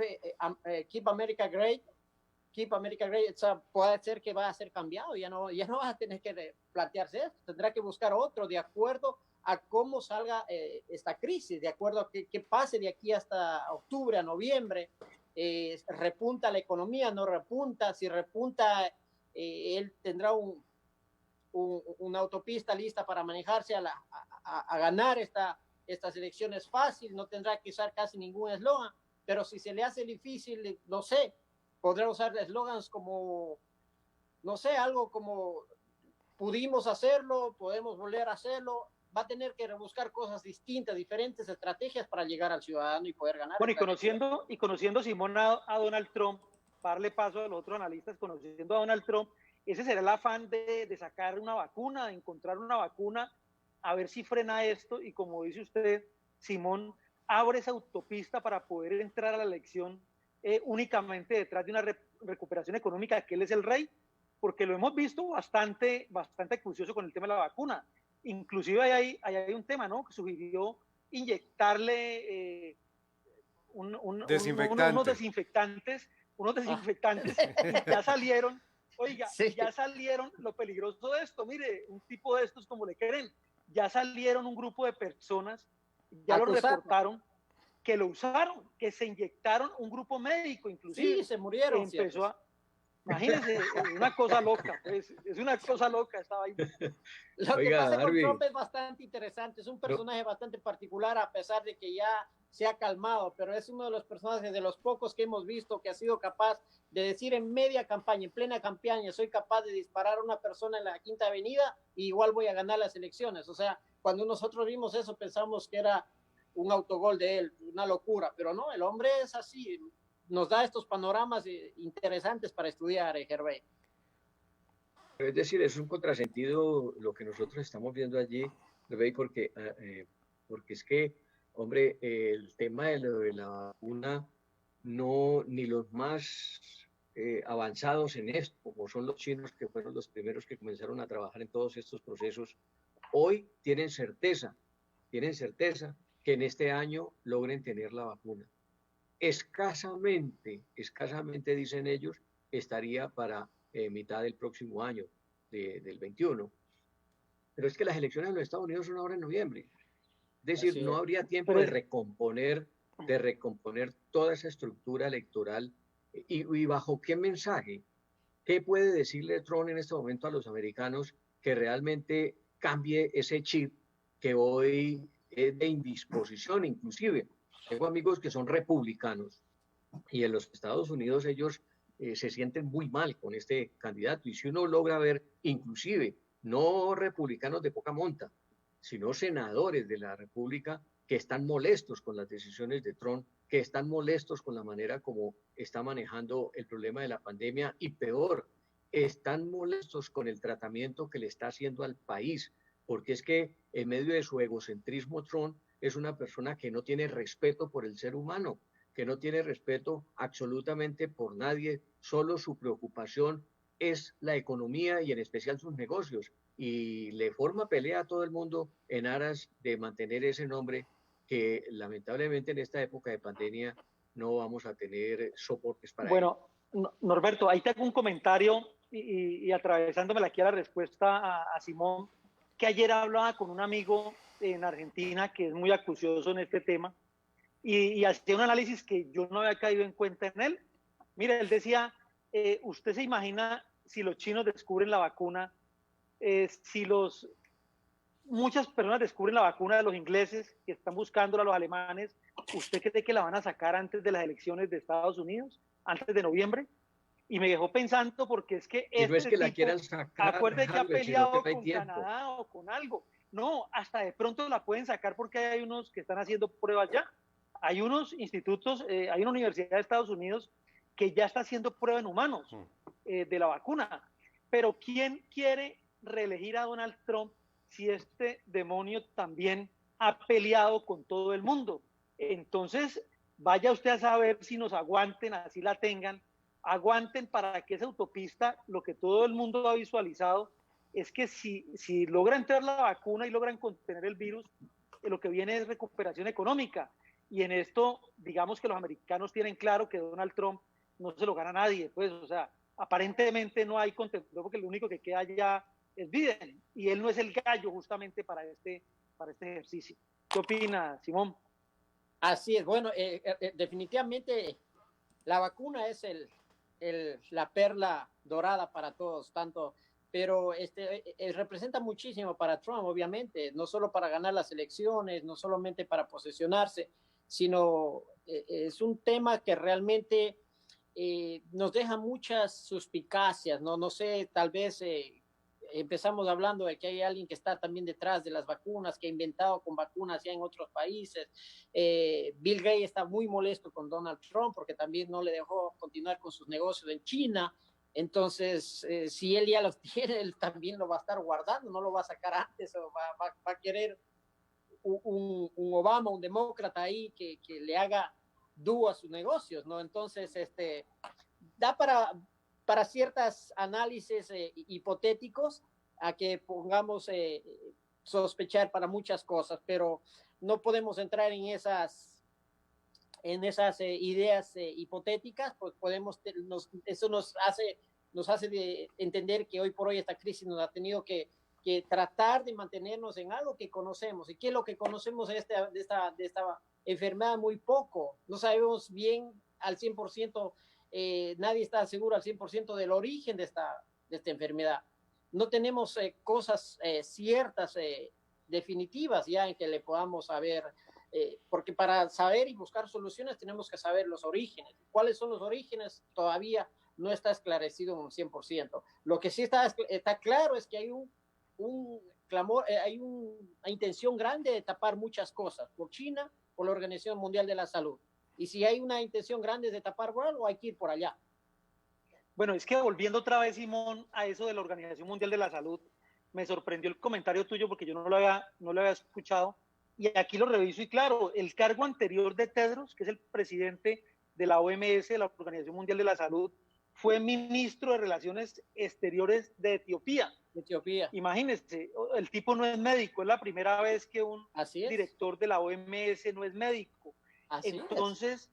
America great, Keep America Great, o sea, puede ser que va a ser cambiado, ya no va a tener que plantearse esto, tendrá que buscar otro de acuerdo a cómo salga esta crisis, de acuerdo a qué pase de aquí hasta octubre, a noviembre, repunta la economía, no repunta, si repunta, él tendrá una autopista lista para manejarse a ganar estas elecciones fácil, no tendrá que usar casi ningún eslogan, pero si se le hace difícil, no sé, podrá usar eslogans como, no sé, algo como pudimos hacerlo, podemos volver a hacerlo. Va a tener que rebuscar cosas distintas, diferentes estrategias para llegar al ciudadano y poder ganar. Bueno, y conociendo Simón a Donald Trump, para darle paso a los otros analistas, conociendo a Donald Trump, ese será el afán de sacar una vacuna, de encontrar una vacuna, a ver si frena esto, y como dice usted, Simón, abre esa autopista para poder entrar a la elección únicamente detrás de una recuperación económica, que él es el rey, porque lo hemos visto bastante acucioso con el tema de la vacuna. Inclusive hay un tema, ¿no?, que sugirió inyectarle unos desinfectantes, y ya salieron, oiga, sí, ya salieron. Lo peligroso de esto, mire, un tipo de estos, como le creen, ya salieron un grupo de personas, ya lo reportaron, que lo usaron, que se inyectaron, un grupo médico inclusive. Sí, se murieron. Empezó a... Imagínense, es una cosa loca, pues, es una cosa loca esta vaina. Lo que pasa con Trump es bastante interesante, es un personaje bastante particular, a pesar de que ya se ha calmado, pero es uno de los personajes, de los pocos que hemos visto, que ha sido capaz de decir en media campaña, en plena campaña, soy capaz de disparar a una persona en la Quinta Avenida y igual voy a ganar las elecciones. O sea, cuando nosotros vimos eso pensamos que era un autogol de él, una locura, pero no, el hombre es así, nos da estos panoramas interesantes para estudiar, Gervais. Es decir, es un contrasentido lo que nosotros estamos viendo allí, Gervais, porque es que, hombre, el tema de la vacuna, no, ni los más avanzados en esto, como son los chinos, que fueron los primeros que comenzaron a trabajar en todos estos procesos, hoy tienen certeza que en este año logren tener la vacuna. Escasamente, dicen ellos, estaría para mitad del próximo año, del 21. Pero es que las elecciones en los Estados Unidos son ahora en noviembre. Es decir, no habría tiempo de recomponer toda esa estructura electoral. ¿Y bajo qué mensaje? ¿Qué puede decirle Trump en este momento a los americanos que realmente cambie ese chip que hoy es de indisposición? Inclusive tengo amigos que son republicanos y en los Estados Unidos ellos se sienten muy mal con este candidato, y si uno logra ver inclusive no republicanos de poca monta, sino senadores de la República que están molestos con las decisiones de Trump, que están molestos con la manera como está manejando el problema de la pandemia, y peor, están molestos con el tratamiento que le está haciendo al país, porque es que en medio de su egocentrismo Trump es una persona que no tiene respeto por el ser humano, que no tiene respeto absolutamente por nadie, solo su preocupación es la economía y en especial sus negocios, y le forma pelea a todo el mundo en aras de mantener ese nombre que lamentablemente en esta época de pandemia no vamos a tener soportes para él. Bueno, Norberto, ahí te hago un comentario y atravesándome aquí a la respuesta a Simón, que ayer hablaba con un amigo en Argentina que es muy acucioso en este tema y hacía un análisis que yo no había caído en cuenta en él. Mira, él decía, usted se imagina si los chinos descubren la vacuna, muchas personas descubren la vacuna de los ingleses que están buscándola, los alemanes, ¿usted cree que la van a sacar antes de las elecciones de Estados Unidos, antes de noviembre? Y me dejó pensando, porque es que no es que la quieran sacar, acuerde que ha peleado con Canadá o con algo. No, hasta de pronto la pueden sacar porque hay unos que están haciendo pruebas ya. Hay unos institutos, hay una universidad de Estados Unidos que ya está haciendo prueba en humanos de la vacuna. Pero ¿quién quiere reelegir a Donald Trump si este demonio también ha peleado con todo el mundo? Entonces, vaya usted a saber si nos aguanten, así la tengan, aguanten para que esa autopista, lo que todo el mundo ha visualizado, es que si logra entrar la vacuna y logran contener el virus, lo que viene es recuperación económica. Y en esto, digamos que los americanos tienen claro que Donald Trump no se lo gana a nadie, pues, o sea, aparentemente no hay contendor porque lo único que queda ya es Biden, y él no es el gallo justamente para este ejercicio. ¿Qué opina, Simón? Así es, bueno, definitivamente la vacuna es la perla dorada para todos, tanto, pero representa muchísimo para Trump, obviamente, no solo para ganar las elecciones, no solamente para posesionarse, sino es un tema que realmente nos deja muchas suspicacias, ¿no? No sé, tal vez empezamos hablando de que hay alguien que está también detrás de las vacunas, que ha inventado con vacunas ya en otros países. Bill Gates está muy molesto con Donald Trump porque también no le dejó continuar con sus negocios en China. Entonces, si él ya los tiene, él también lo va a estar guardando, no lo va a sacar antes, o va a querer un Obama, un demócrata ahí que le haga dúo a sus negocios, ¿no? Entonces, da para ciertos análisis hipotéticos a que pongamos sospechar para muchas cosas, pero no podemos entrar en esas ideas hipotéticas, pues eso nos hace de entender que hoy por hoy esta crisis nos ha tenido que tratar de mantenernos en algo que conocemos. ¿Y qué es lo que conocemos de esta enfermedad? Muy poco. No sabemos bien al 100%, nadie está seguro al 100% del origen de esta enfermedad. No tenemos cosas ciertas, definitivas ya en que le podamos saber, porque para saber y buscar soluciones tenemos que saber los orígenes. ¿Cuáles son los orígenes? Todavía no está esclarecido en un 100%. Lo que sí está claro es que hay un clamor, hay una intención grande de tapar muchas cosas por China, por la Organización Mundial de la Salud. Y si hay una intención grande de tapar por algo, hay que ir por allá. Bueno, es que volviendo otra vez, Simón, a eso de la Organización Mundial de la Salud, me sorprendió el comentario tuyo porque yo no lo había escuchado. Y aquí lo reviso y claro, el cargo anterior de Tedros, que es el presidente de la OMS, de la Organización Mundial de la Salud, fue ministro de Relaciones Exteriores de Etiopía. Imagínense, el tipo no es médico, es la primera vez que un director de la OMS no es médico. Entonces,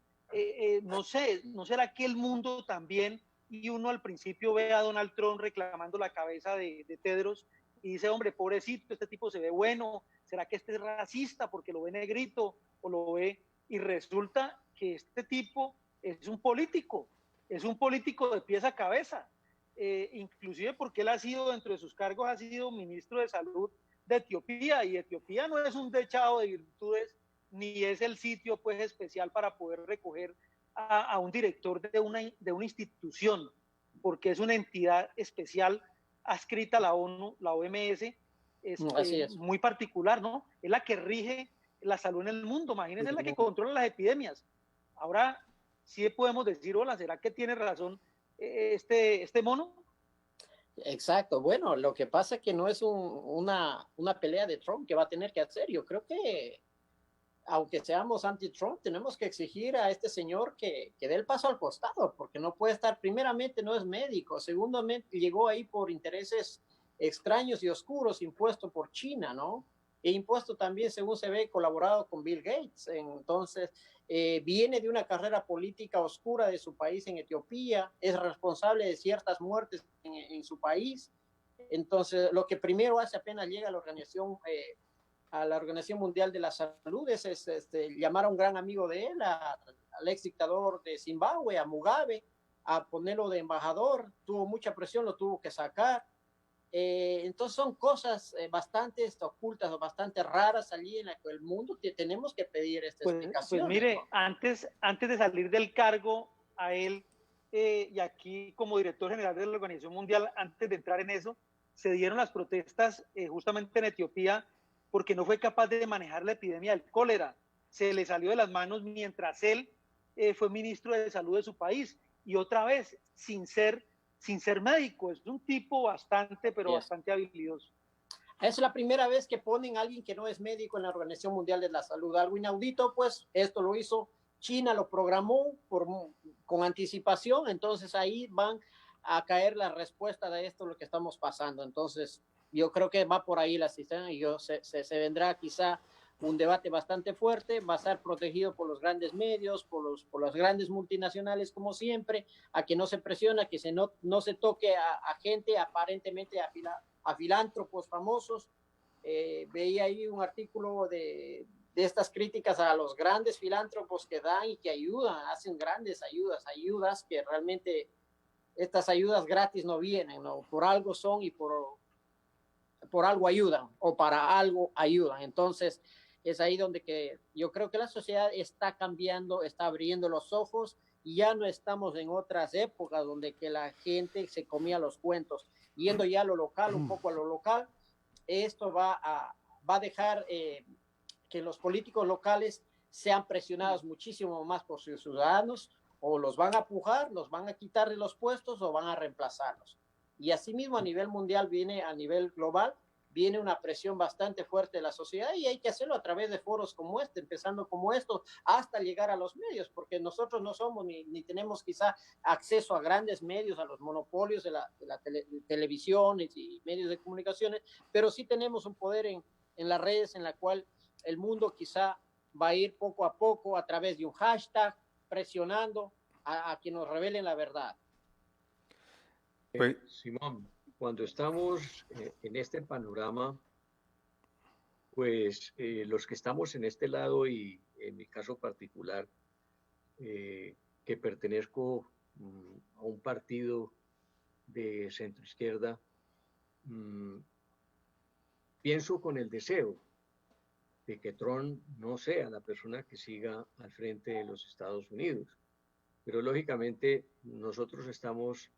no sé, ¿no será que el mundo también, y uno al principio ve a Donald Trump reclamando la cabeza de Tedros y dice, hombre, pobrecito, este tipo se ve bueno, ¿será que este es racista porque lo ve negrito o lo ve? Y resulta que este tipo es un político de pies a cabeza. Inclusive porque él ha sido, dentro de sus cargos, ha sido ministro de Salud de Etiopía, y Etiopía no es un dechado de virtudes, ni es el sitio pues especial para poder recoger a un director de una institución, porque es una entidad especial adscrita a la ONU, la OMS, es muy particular, ¿no? Es la que rige la salud en el mundo, imagínense, es la que controla las epidemias. Ahora sí podemos decir, hola, ¿será que tiene razón este mono? Exacto, bueno, lo que pasa es que no es una pelea de Trump que va a tener que hacer. Yo creo que, aunque seamos anti-Trump, tenemos que exigir a este señor que dé el paso al costado, porque no puede estar, primeramente no es médico, segundamente llegó ahí por intereses extraños y oscuros impuesto por China, ¿no? E impuesto también, según se ve, colaborado con Bill Gates. Entonces, viene de una carrera política oscura de su país en Etiopía, es responsable de ciertas muertes en su país. Entonces, lo que primero hace apenas llega a la Organización Mundial de la Salud es llamar a un gran amigo de él, al ex dictador de Zimbabue, a Mugabe, a ponerlo de embajador. Tuvo mucha presión, lo tuvo que sacar. Entonces son cosas bastante ocultas o bastante raras allí en el mundo. Tenemos que pedir esta explicación. Pues mire, ¿no? antes de salir del cargo a él, y aquí como director general de la Organización Mundial, antes de entrar en eso, se dieron las protestas justamente en Etiopía, porque no fue capaz de manejar la epidemia del cólera. Se le salió de las manos mientras él fue ministro de salud de su país. Y otra vez, sin ser médico, es un tipo bastante, pero bastante habilidoso. Es la primera vez que ponen a alguien que no es médico en la Organización Mundial de la Salud. Algo inaudito, pues esto lo hizo China, lo programó con anticipación, entonces ahí van a caer la respuesta de esto, lo que estamos pasando. Entonces, yo creo que va por ahí la sistema y se vendrá quizá un debate bastante fuerte, va a ser protegido por los grandes medios, por las grandes multinacionales, como siempre, a que no se presiona, que no se toque a gente aparentemente a filántropos famosos. Veía ahí un artículo de estas críticas a los grandes filántropos que dan y que ayudan, hacen grandes ayudas que realmente estas ayudas gratis no vienen, ¿no? Por algo son y por algo ayudan o para algo ayudan. Entonces, es ahí donde que yo creo que la sociedad está cambiando, está abriendo los ojos y ya no estamos en otras épocas donde que la gente se comía los cuentos. Yendo ya a lo local, un poco a lo local, esto va a dejar que los políticos locales sean presionados muchísimo más por sus ciudadanos, o los van a pujar, los van a quitar de los puestos o van a reemplazarlos. Y asimismo a nivel mundial a nivel global, viene una presión bastante fuerte de la sociedad y hay que hacerlo a través de foros como este, empezando como estos, hasta llegar a los medios, porque nosotros no somos ni tenemos quizá acceso a grandes medios, a los monopolios de la televisión y medios de comunicaciones, pero sí tenemos un poder en las redes en la cual el mundo quizá va a ir poco a poco a través de un hashtag presionando a que nos revelen la verdad. Simón, cuando estamos en este panorama, pues los que estamos en este lado y en mi caso particular, que pertenezco a un partido de centroizquierda, pienso con el deseo de que Trump no sea la persona que siga al frente de los Estados Unidos. Pero lógicamente nosotros estamos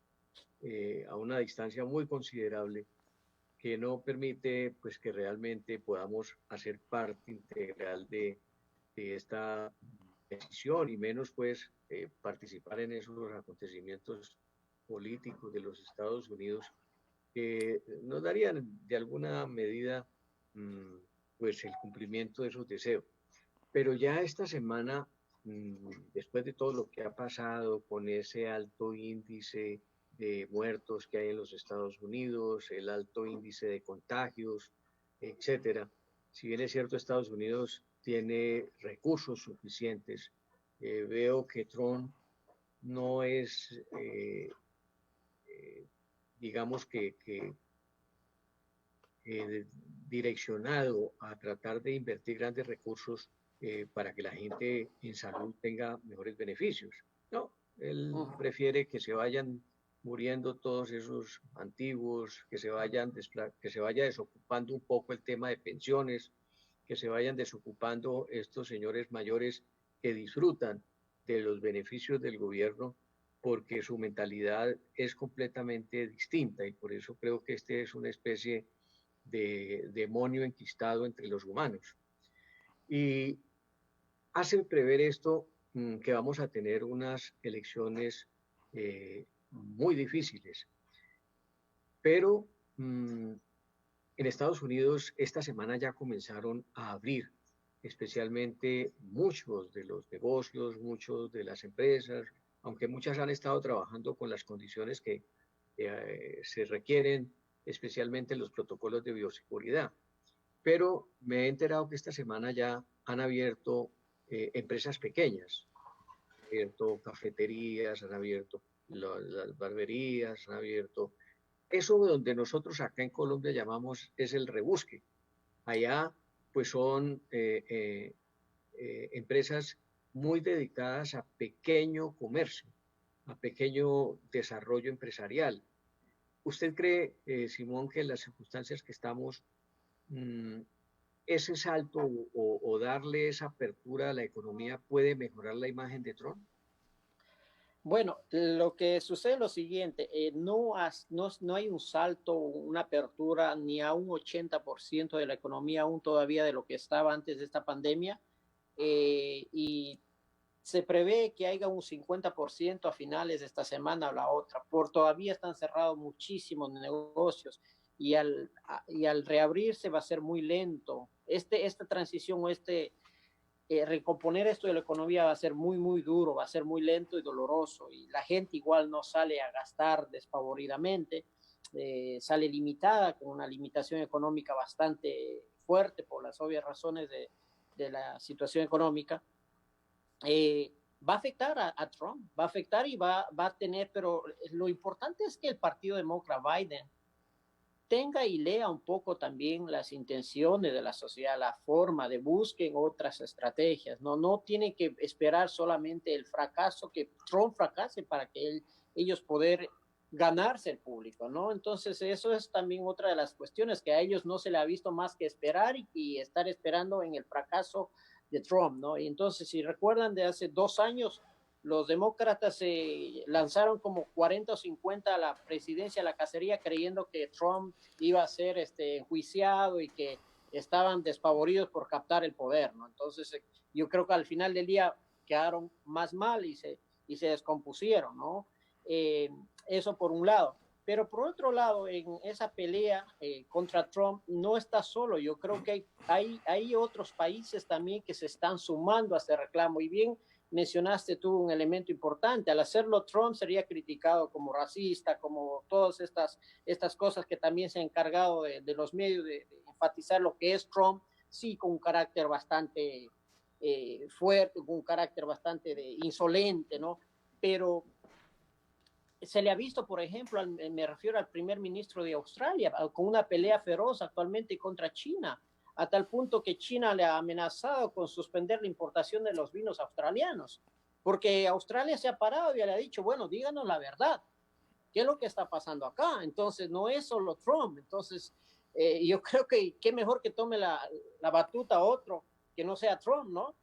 a una distancia muy considerable que no permite pues que realmente podamos hacer parte integral de esta decisión y menos pues participar en esos acontecimientos políticos de los Estados Unidos que nos darían de alguna medida pues el cumplimiento de esos deseos. Pero ya esta semana, después de todo lo que ha pasado con ese alto índice de muertos que hay en los Estados Unidos, el alto índice de contagios, etcétera. Si bien es cierto, Estados Unidos tiene recursos suficientes, veo que Trump no es, digamos que direccionado a tratar de invertir grandes recursos para que la gente en salud tenga mejores beneficios. No, él prefiere que se vayan muriendo todos esos antiguos, que se vaya desocupando un poco el tema de pensiones, que se vayan desocupando estos señores mayores que disfrutan de los beneficios del gobierno porque su mentalidad es completamente distinta y por eso creo que este es una especie de demonio enquistado entre los humanos. Y hace prever esto que vamos a tener unas elecciones muy difíciles. Pero en Estados Unidos esta semana ya comenzaron a abrir, especialmente muchos de los negocios, muchos de las empresas, aunque muchas han estado trabajando con las condiciones que se requieren, especialmente los protocolos de bioseguridad. Pero me he enterado que esta semana ya han abierto empresas pequeñas, han abierto cafeterías, han abierto las barberías, han abierto eso donde nosotros acá en Colombia llamamos es el rebusque. Allá pues son empresas muy dedicadas a pequeño comercio, a pequeño desarrollo empresarial. ¿Usted cree, Simón, que en las circunstancias que estamos, ese salto o darle esa apertura a la economía puede mejorar la imagen de Trump? Bueno, lo que sucede es lo siguiente, no hay un salto, una apertura ni a un 80% de la economía aún todavía de lo que estaba antes de esta pandemia, y se prevé que haya un 50% a finales de esta semana o la otra, por todavía están cerrados muchísimos negocios y al reabrirse va a ser muy lento. Esta transición o recomponer esto de la economía va a ser muy, muy duro, va a ser muy lento y doloroso, y la gente igual no sale a gastar despavoridamente, sale limitada, con una limitación económica bastante fuerte por las obvias razones de la situación económica. Va a afectar a Trump, va a afectar y va a tener, pero lo importante es que el Partido Demócrata Biden tenga y lea un poco también las intenciones de la sociedad, la forma de busquen otras estrategias, no tienen que esperar solamente el fracaso, que Trump fracase para que ellos poder ganarse el público, ¿no? Entonces eso es también otra de las cuestiones, que a ellos no se le ha visto más que esperar y estar esperando en el fracaso de Trump, ¿no? Y entonces, si recuerdan, de hace 2 años, los demócratas se lanzaron como 40 o 50 a la presidencia, a la cacería, creyendo que Trump iba a ser enjuiciado y que estaban despavoridos por captar el poder, ¿no? Entonces, yo creo que al final del día quedaron más mal y se descompusieron, ¿no? Eso por un lado. Pero por otro lado, en esa pelea contra Trump no está solo. Yo creo que hay otros países también que se están sumando a este reclamo. Y bien mencionaste tú un elemento importante. Al hacerlo, Trump sería criticado como racista, como todas estas cosas que también se han encargado de los medios de enfatizar lo que es Trump, sí, con un carácter bastante fuerte, con un carácter bastante insolente, ¿no? Pero se le ha visto, por ejemplo, me refiero al primer ministro de Australia, con una pelea feroz actualmente contra China, a tal punto que China le ha amenazado con suspender la importación de los vinos australianos, porque Australia se ha parado y le ha dicho, bueno, díganos la verdad, ¿qué es lo que está pasando acá? Entonces, no es solo Trump. Entonces, yo creo que qué mejor que tome la batuta otro, que no sea Trump, ¿no?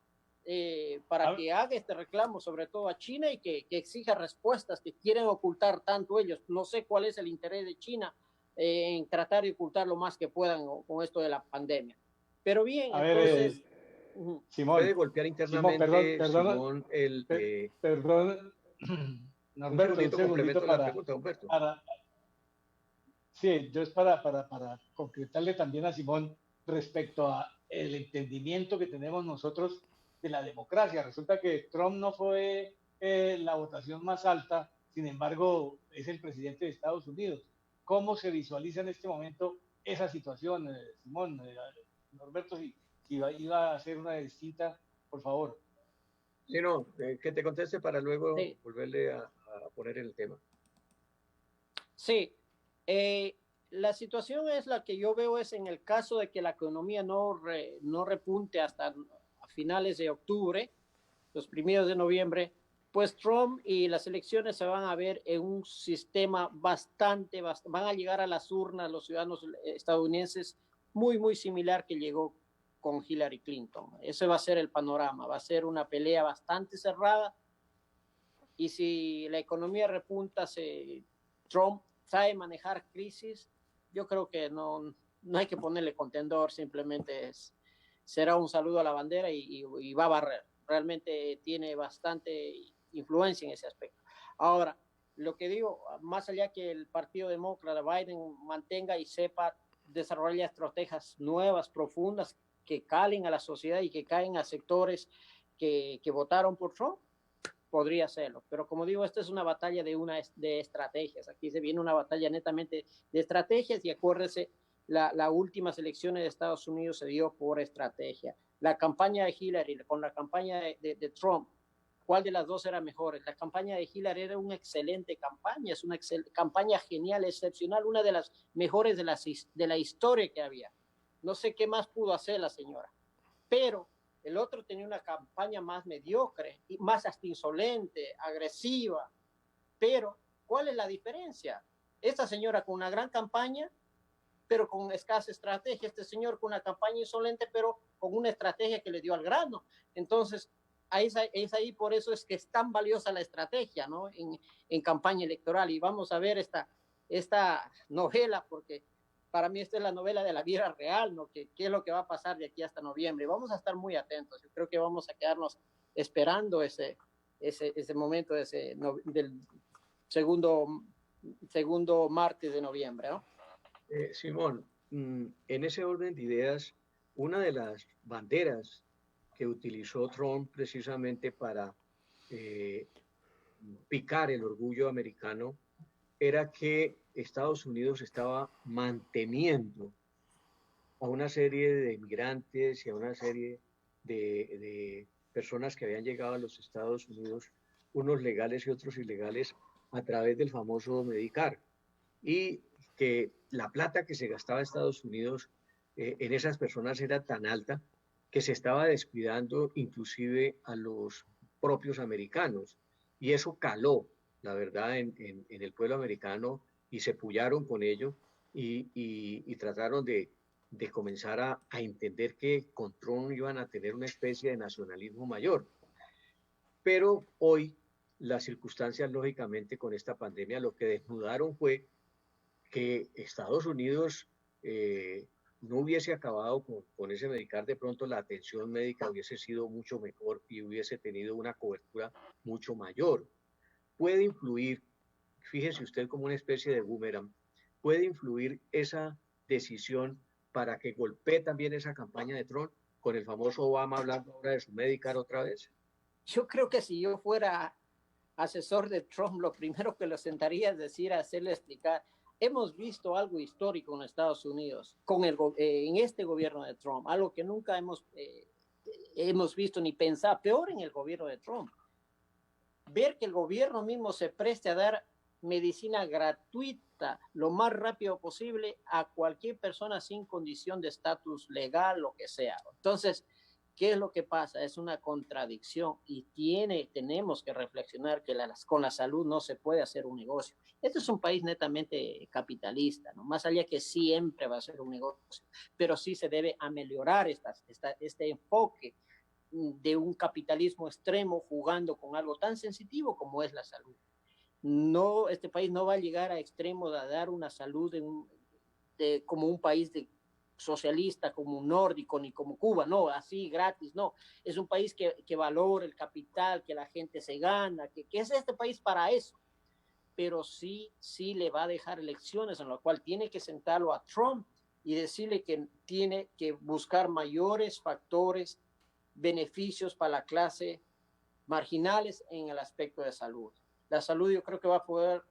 Para que haga este reclamo, sobre todo a China, y que exija respuestas que quieren ocultar tanto ellos. No sé cuál es el interés de China en tratar de ocultar lo más que puedan con esto de la pandemia. Pero bien, A entonces... ver, Simón, Puede golpear internamente, perdón, Simón, el... perdón, Norberto, un segundito complemento la pregunta, Humberto. Sí, yo es para concretarle también a Simón respecto a el entendimiento que tenemos nosotros de la democracia. Resulta que Trump no fue la votación más alta, sin embargo, es el presidente de Estados Unidos. ¿Cómo se visualiza en este momento esa situación, Simón? Norberto, si iba a hacer una distinta, por favor. Sí, no, que te conteste para luego sí. volverle a poner el tema. Sí, la situación es la que yo veo es en el caso de que la economía no repunte hasta a finales de octubre, los primeros de noviembre, pues Trump y las elecciones se van a ver en un sistema van a llegar a las urnas los ciudadanos estadounidenses muy, muy similar que llegó con Hillary Clinton. Ese va a ser el panorama, va a ser una pelea bastante cerrada, y si la economía repunta, Trump sabe manejar crisis, yo creo que no hay que ponerle contendor, simplemente será un saludo a la bandera y va a barrer. Realmente tiene bastante influencia en ese aspecto. Ahora, lo que digo, más allá que el Partido Demócrata Biden mantenga y sepa desarrollar estrategias nuevas, profundas, que calen a la sociedad y que caen a sectores que votaron por Trump, podría hacerlo. Pero como digo, esta es una batalla de estrategias. Aquí se viene una batalla netamente de estrategias, y acuérdense, la última elección de Estados Unidos se dio por estrategia. La campaña de Hillary con la campaña de Trump, ¿cuál de las dos era mejor? La campaña de Hillary era una excelente campaña, es una campaña genial, excepcional, una de las mejores de la historia que había. No sé qué más pudo hacer la señora, pero el otro tenía una campaña más mediocre, y más hasta insolente, agresiva. Pero, ¿cuál es la diferencia? Esta señora con una gran campaña, pero con escasa estrategia. Este señor con una campaña insolente, pero con una estrategia que le dio al grano. Entonces, es ahí, por eso es que es tan valiosa la estrategia, ¿no? En campaña electoral. Y vamos a ver esta novela, porque para mí esta es la novela de la vida real, ¿no? ¿Qué es lo que va a pasar de aquí hasta noviembre? Vamos a estar muy atentos. Yo creo que vamos a quedarnos esperando ese momento del segundo martes de noviembre, ¿no? Simón, en ese orden de ideas, una de las banderas que utilizó Trump precisamente para picar el orgullo americano era que Estados Unidos estaba manteniendo a una serie de inmigrantes y a una serie de personas que habían llegado a los Estados Unidos, unos legales y otros ilegales, a través del famoso Medicare. Y que la plata que se gastaba Estados Unidos en esas personas era tan alta que se estaba descuidando inclusive a los propios americanos. Y eso caló, la verdad, en el pueblo americano, y se pullaron con ello y trataron de comenzar a entender que con Trump iban a tener una especie de nacionalismo mayor. Pero hoy las circunstancias, lógicamente, con esta pandemia, lo que desnudaron fue que Estados Unidos no hubiese acabado con ese Medicare. De pronto la atención médica hubiese sido mucho mejor y hubiese tenido una cobertura mucho mayor. Puede influir, fíjese usted, como una especie de boomerang, puede influir esa decisión para que golpee también esa campaña de Trump, con el famoso Obama hablando ahora de su Medicare otra vez. Yo creo que si yo fuera asesor de Trump, lo primero que lo sentaría es decir, hacerle explicar. Hemos visto algo histórico en Estados Unidos en este gobierno de Trump, algo que nunca hemos visto ni pensado, peor en el gobierno de Trump. Ver que el gobierno mismo se preste a dar medicina gratuita lo más rápido posible a cualquier persona sin condición de estatus legal, lo que sea. Entonces, ¿qué es lo que pasa? Es una contradicción y tenemos que reflexionar que con la salud no se puede hacer un negocio. Este es un país netamente capitalista, ¿no? Más allá que siempre va a ser un negocio, pero sí se debe ameliorar este enfoque de un capitalismo extremo jugando con algo tan sensitivo como es la salud. No, este país no va a llegar a extremos de dar una salud como un país socialista, como un nórdico, ni como Cuba, no, así gratis, no. Es un país que valora el capital, que la gente se gana, que es este país para eso. Pero sí le va a dejar elecciones en las cuales tiene que sentarlo a Trump y decirle que tiene que buscar mayores factores, beneficios para la clase marginales en el aspecto de salud. La salud yo creo que va a poder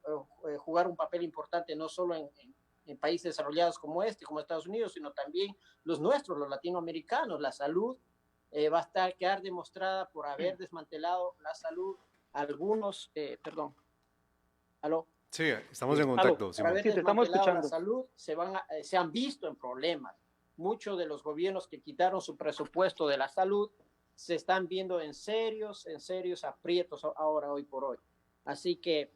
jugar un papel importante no solo en países desarrollados como como Estados Unidos, sino también los nuestros, los latinoamericanos. La salud va a quedar demostrada por haber desmantelado la salud algunos, perdón, ¿aló? Sí, estamos en contacto. Por haber desmantelado la salud, se han visto en problemas. Muchos de los gobiernos que quitaron su presupuesto de la salud se están viendo en serios aprietos ahora, hoy por hoy. Así que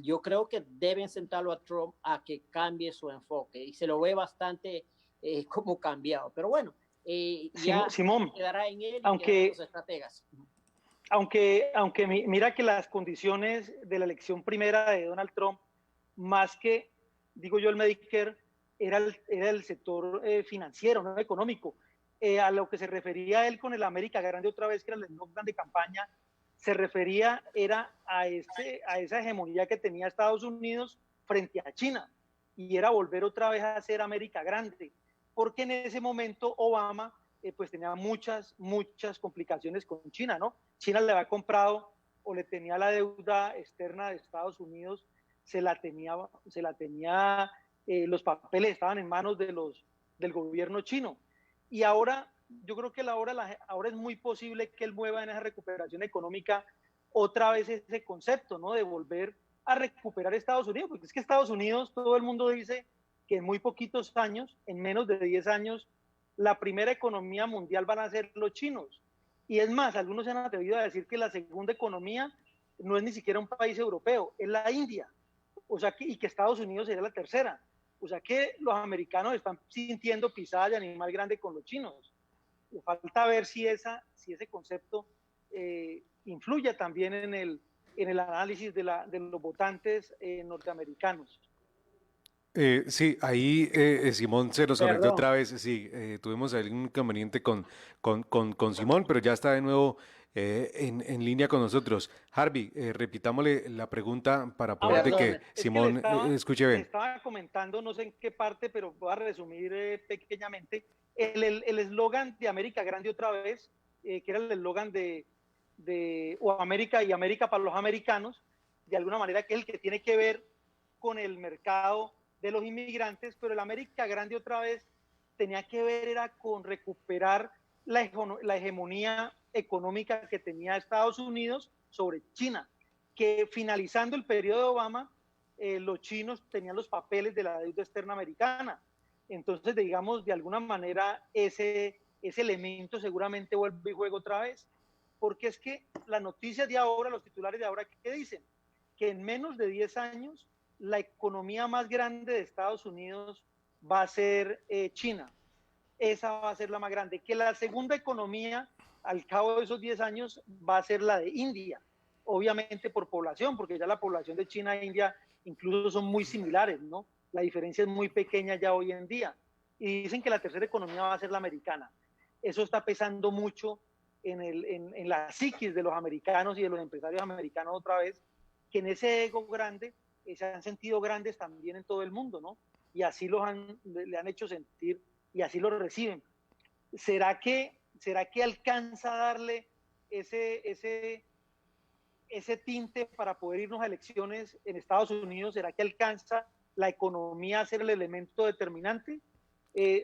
yo creo que deben sentarlo a Trump a que cambie su enfoque y se lo ve bastante como cambiado. Pero bueno, ya Simón, quedará en él aunque, y los estrategas. Aunque mira que las condiciones de la elección primera de Donald Trump, más que, digo yo, el Medicare, era el sector financiero, no económico. A lo que se refería él con el América Grande otra vez, que era el eslogan de campaña, se refería era a esa hegemonía que tenía Estados Unidos frente a China, y era volver otra vez a ser América Grande, porque en ese momento Obama pues tenía muchas complicaciones con China, ¿no? China le había comprado o le tenía la deuda externa de Estados Unidos, los papeles estaban en manos del gobierno chino. Y ahora, yo creo que ahora es muy posible que él mueva en esa recuperación económica otra vez ese concepto, ¿no? De volver a recuperar Estados Unidos, porque es que Estados Unidos, todo el mundo dice que en muy poquitos años, en menos de 10 años, la primera economía mundial van a ser los chinos. Y es más, algunos se han atrevido a decir que la segunda economía no es ni siquiera un país europeo, es la India. O sea, y que Estados Unidos sería la tercera. O sea que los americanos están sintiendo pisada de animal grande con los chinos. Le falta ver si ese concepto influya también en el análisis de los votantes norteamericanos. Sí, ahí Simón se nos conectó Perdón. otra vez. Sí, tuvimos algún inconveniente con Simón, pero ya está de nuevo en línea con nosotros. Harvey, repitámosle la pregunta para Ah, poder de bueno, que Perdone. es que le Simón estaba, escuche le bien. estaba comentando, no sé en qué parte, pero voy a resumir pequeñamente. El eslogan de América Grande otra vez, que era el eslogan o América y América para los americanos, de alguna manera que es el que tiene que ver con el mercado de los inmigrantes, pero el América Grande otra vez tenía que ver era con recuperar la hegemonía económica que tenía Estados Unidos sobre China, que finalizando el periodo de Obama, los chinos tenían los papeles de la deuda externa americana. Entonces, digamos, de alguna manera, ese elemento seguramente vuelve y juega otra vez. Porque es que las noticias de ahora, los titulares de ahora, ¿qué dicen? Que en menos de 10 años, la economía más grande de Estados Unidos va a ser China. Esa va a ser la más grande. Que la segunda economía, al cabo de esos 10 años, va a ser la de India. Obviamente por población, porque ya la población de China e India incluso son muy similares, ¿no? La diferencia es muy pequeña ya hoy en día. Y dicen que la tercera economía va a ser la americana. Eso está pesando mucho en la psiquis de los americanos y de los empresarios americanos otra vez, que en ese ego grande se han sentido grandes también en todo el mundo, ¿no? Y así le han hecho sentir y así lo reciben. ¿Será que alcanza a darle ese tinte para poder irnos a elecciones en Estados Unidos? ¿Será que alcanza la economía a ser el elemento determinante?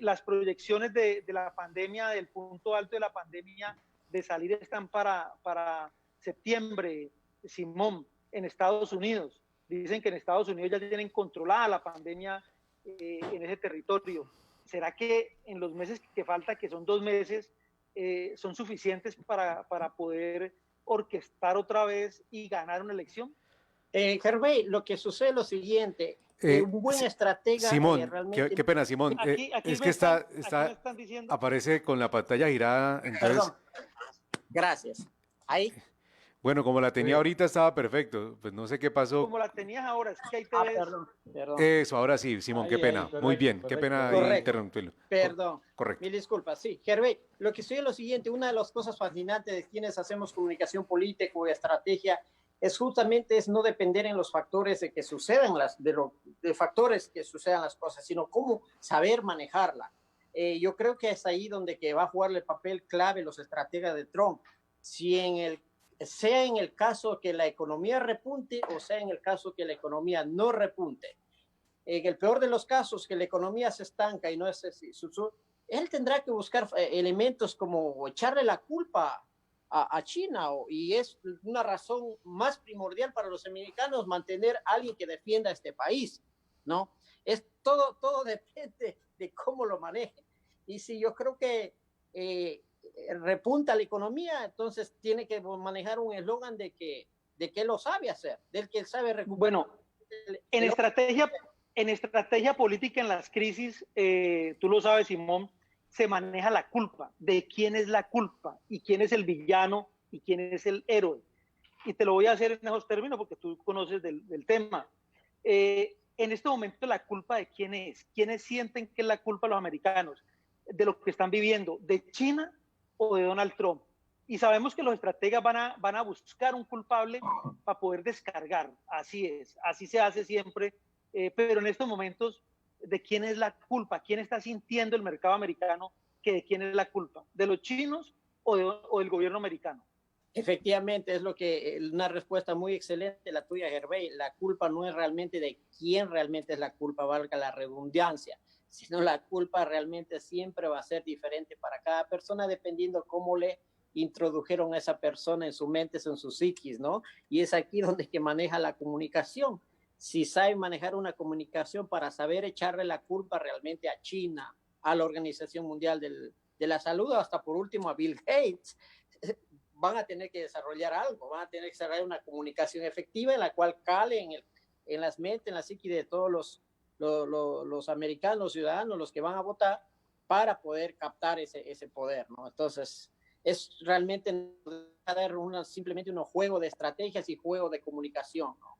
Las proyecciones de la pandemia, del punto alto de la pandemia, de salir están para septiembre, Simón, en Estados Unidos. Dicen que en Estados Unidos ya tienen controlada la pandemia en ese territorio. ¿Será que en los meses que falta, que son 2 meses, son suficientes para poder orquestar otra vez y ganar una elección? Gervais, lo que sucede es lo siguiente. Un buen Si- estratega Simón, realmente... qué pena, Simón. Aquí Es que me están diciendo. aparece con la pantalla girada, entonces, Perdón, gracias. Ahí. bueno, como la tenía ahorita estaba perfecto, pues no sé qué pasó. Como la tenías ahora, es que ahí te ves. Perdón. Eso, ahora sí, Simón, qué Ahí, pena. Muy correcto, bien, qué correcto. pena ahí Correcto. interrumpirlo. Perdón. Correcto. Mil disculpas. Sí, Gervais, lo que estoy es lo siguiente. Una de las cosas fascinantes de quienes hacemos comunicación política o estrategia es justamente no depender en los factores de que sucedan de factores que sucedan las cosas, sino cómo saber manejarla. Yo creo que es ahí donde que va a jugar el papel clave los estrategas de Trump. Sea en el caso que la economía repunte o sea en el caso que la economía no repunte. En el peor de los casos, que la economía se estanca y no es él tendrá que buscar elementos como echarle la culpa a China, y es una razón más primordial para los americanos mantener a alguien que defienda a este país, ¿no? Todo depende de cómo lo maneje. Y si yo creo que repunta la economía, entonces tiene que manejar un eslogan de que lo sabe hacer, del que sabe recuperar. Bueno, en estrategia política, en las crisis, tú lo sabes, Simón, se maneja la culpa, de quién es la culpa y quién es el villano y quién es el héroe. Y te lo voy a hacer en esos términos porque tú conoces del tema. En este momento, ¿la culpa de quién es? ¿Quiénes sienten que es la culpa los americanos de lo que están viviendo? ¿De China o de Donald Trump? Y sabemos que los estrategas van a buscar un culpable para poder descargar. Así es, así se hace siempre. Pero en estos momentos, ¿de quién es la culpa? ¿Quién está sintiendo el mercado americano que de quién es la culpa? ¿De los chinos o del gobierno americano? Efectivamente, es una respuesta muy excelente la tuya, Gervais. La culpa no es realmente de quién realmente es la culpa, valga la redundancia, sino la culpa realmente siempre va a ser diferente para cada persona dependiendo cómo le introdujeron a esa persona en su mente, en su psiquis, ¿no? Y es aquí donde que maneja la comunicación. Si sabe manejar una comunicación para saber echarle la culpa realmente a China, a la Organización Mundial de la Salud, hasta por último a Bill Gates, van a tener que desarrollar algo, van a tener que desarrollar una comunicación efectiva en la cual cale en las mentes, en la psique de todos los americanos, los ciudadanos, los que van a votar, para poder captar ese poder, ¿no? Entonces, es realmente simplemente un juego de estrategias y juego de comunicación, ¿no?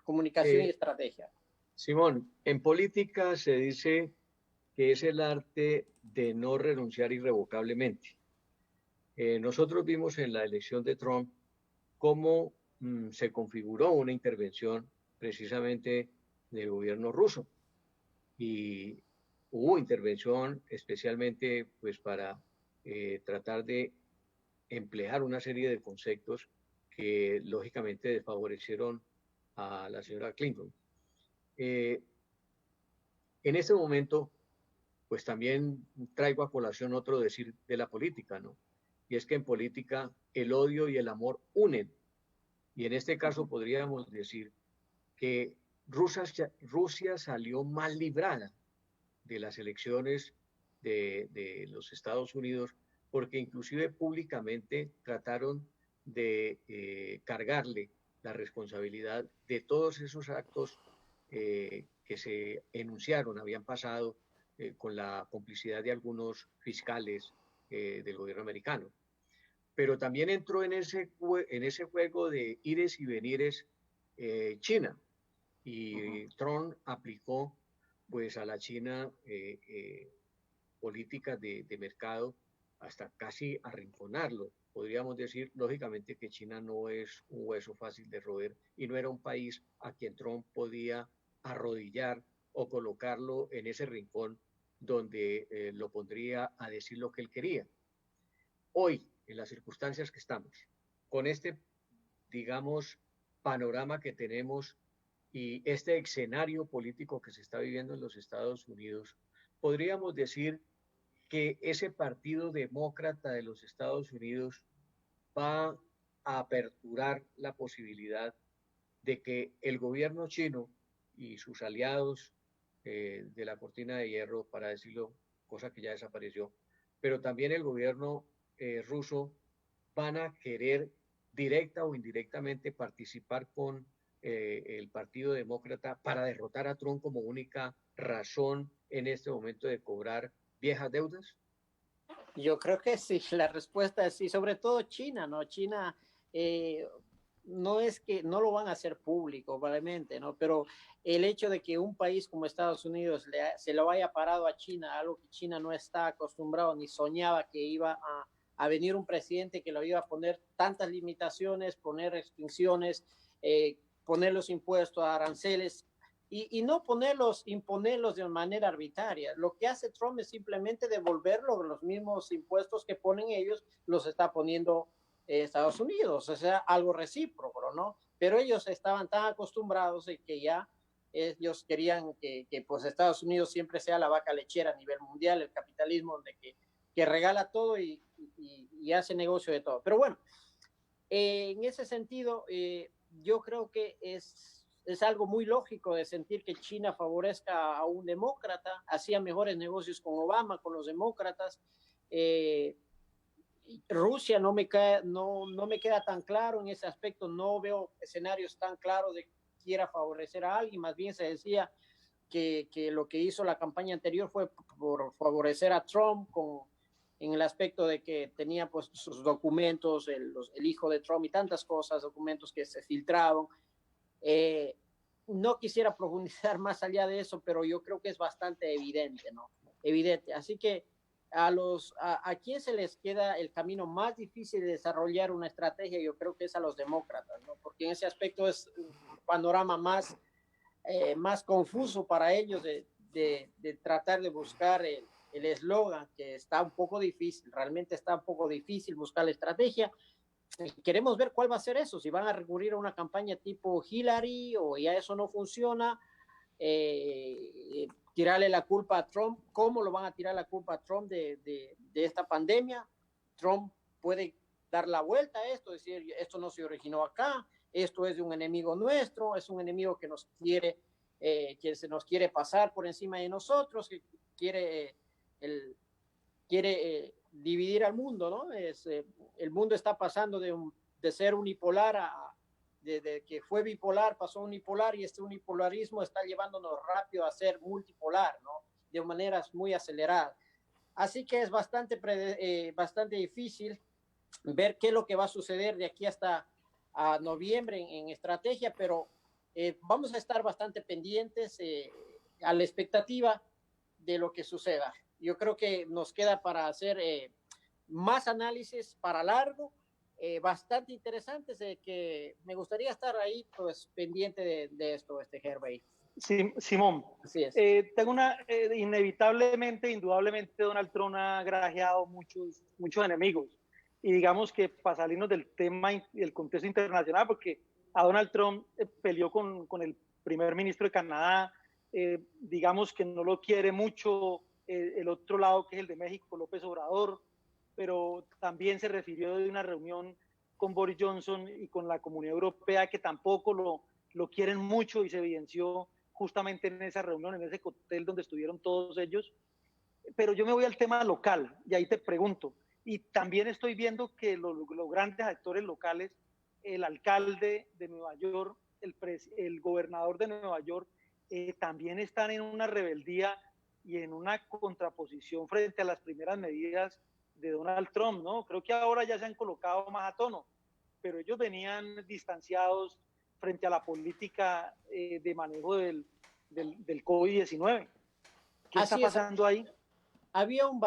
Comunicación y estrategia. Simón, en política se dice que es el arte de no renunciar irrevocablemente. Nosotros vimos en la elección de Trump cómo se configuró una intervención precisamente del gobierno ruso. Y hubo intervención especialmente pues, para tratar de emplear una serie de conceptos que lógicamente desfavorecieron a la señora Clinton. En este momento, pues también traigo a colación otro decir de la política, ¿no? Y es que en política el odio y el amor unen. Y en este caso podríamos decir que Rusia salió mal librada de las elecciones de los Estados Unidos, porque inclusive públicamente trataron de cargarle la responsabilidad de todos esos actos que se enunciaron, habían pasado con la complicidad de algunos fiscales del gobierno americano. Pero también entró en ese juego de ires y venires China, y Trump aplicó pues a la China políticas de mercado hasta casi arrinconarlo. Podríamos decir, lógicamente, que China no es un hueso fácil de roer y no era un país a quien Trump podía arrodillar o colocarlo en ese rincón donde lo pondría a decir lo que él quería. Hoy, en las circunstancias que estamos, con este, digamos, panorama que tenemos y este escenario político que se está viviendo en los Estados Unidos, podríamos decir que ese partido demócrata de los Estados Unidos va a aperturar la posibilidad de que el gobierno chino y sus aliados de la cortina de hierro, para decirlo, cosa que ya desapareció, pero también el gobierno ruso van a querer directa o indirectamente participar con el Partido Demócrata para derrotar a Trump como única razón en este momento de cobrar viejas deudas? Yo creo que sí, la respuesta es sí, sobre todo China, ¿no? China no es que no lo van a hacer público, probablemente, ¿no? Pero el hecho de que un país como Estados Unidos se lo haya parado a China, algo que China no está acostumbrado ni soñaba que iba a venir un presidente que lo iba a poner tantas limitaciones, poner restricciones, poner los impuestos, aranceles, y no imponerlos de manera arbitraria. Lo que hace Trump es simplemente devolverlo, los mismos impuestos que ponen ellos, los está poniendo Estados Unidos, o sea, algo recíproco, ¿no? Pero ellos estaban tan acostumbrados de que ya ellos querían que pues Estados Unidos siempre sea la vaca lechera a nivel mundial, el capitalismo donde que regala todo y hace negocio de todo. Pero bueno, en ese sentido, yo creo que es algo muy lógico de sentir que China favorezca a un demócrata, hacía mejores negocios con Obama, con los demócratas. Rusia no me queda tan claro en ese aspecto, no veo escenarios tan claros de que quiera favorecer a alguien, más bien se decía que lo que hizo la campaña anterior fue por favorecer a Trump en el aspecto de que tenía pues sus documentos, el hijo de Trump y tantas cosas, documentos que se filtraron. No quisiera profundizar más allá de eso, pero yo creo que es bastante evidente, ¿no? Evidente. Así que a quién se les queda el camino más difícil de desarrollar una estrategia, yo creo que es a los demócratas, ¿no? Porque en ese aspecto es un panorama más confuso para ellos de tratar de buscar el eslogan, que está un poco difícil, realmente está un poco difícil buscar la estrategia. Queremos ver cuál va a ser eso, si van a recurrir a una campaña tipo Hillary o ya eso no funciona, tirarle la culpa a Trump. ¿Cómo lo van a tirar la culpa a Trump de esta pandemia? Trump puede dar la vuelta a esto, decir, esto no se originó acá, esto es de un enemigo nuestro, es un enemigo que se nos quiere pasar por encima de nosotros, que quiere dividir al mundo, ¿no? El mundo está pasando de ser unipolar de que fue bipolar, pasó a unipolar, y este unipolarismo está llevándonos rápido a ser multipolar, ¿no? De maneras muy aceleradas. Así que es bastante difícil. ver qué es lo que va a suceder de aquí hasta a noviembre en estrategia, pero vamos a estar bastante pendientes a la expectativa de lo que suceda. Yo creo que nos queda para hacer más análisis para largo, bastante interesantes, que me gustaría estar ahí pues pendiente de esto, Herbey. Sí, Simón, Así es. tengo inevitablemente, indudablemente, Donald Trump ha grajeado muchos enemigos. Y digamos que para salirnos del tema y el contexto internacional, porque a Donald Trump peleó con el primer ministro de Canadá, digamos que no lo quiere mucho el otro lado, que es el de México, López Obrador, pero también se refirió de una reunión con Boris Johnson y con la Comunidad Europea, que tampoco lo quieren mucho, y se evidenció justamente en esa reunión, en ese cóctel donde estuvieron todos ellos. Pero yo me voy al tema local, y ahí te pregunto, y también estoy viendo que los grandes actores locales, el alcalde de Nueva York, el gobernador de Nueva York, también están en una rebeldía y en una contraposición frente a las primeras medidas de Donald Trump, ¿no? Creo que ahora ya se han colocado más a tono, pero ellos venían distanciados frente a la política de manejo del COVID-19. ¿Qué está pasando ahí? Había un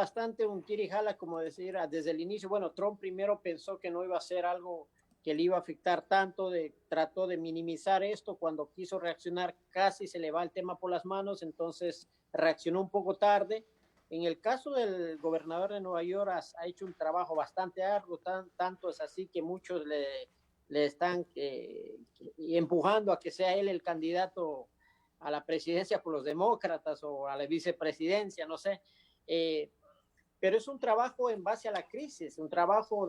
tira y jala, como decir, desde el inicio. Bueno, Trump primero pensó que no iba a ser algo que le iba a afectar tanto, trató de minimizar esto. Cuando quiso reaccionar casi se le va el tema por las manos, entonces reaccionó un poco tarde. En el caso del gobernador de Nueva York ha hecho un trabajo bastante arduo, tanto es así que muchos le están empujando a que sea él el candidato a la presidencia por los demócratas o a la vicepresidencia, no sé. Pero es un trabajo en base a la crisis, un trabajo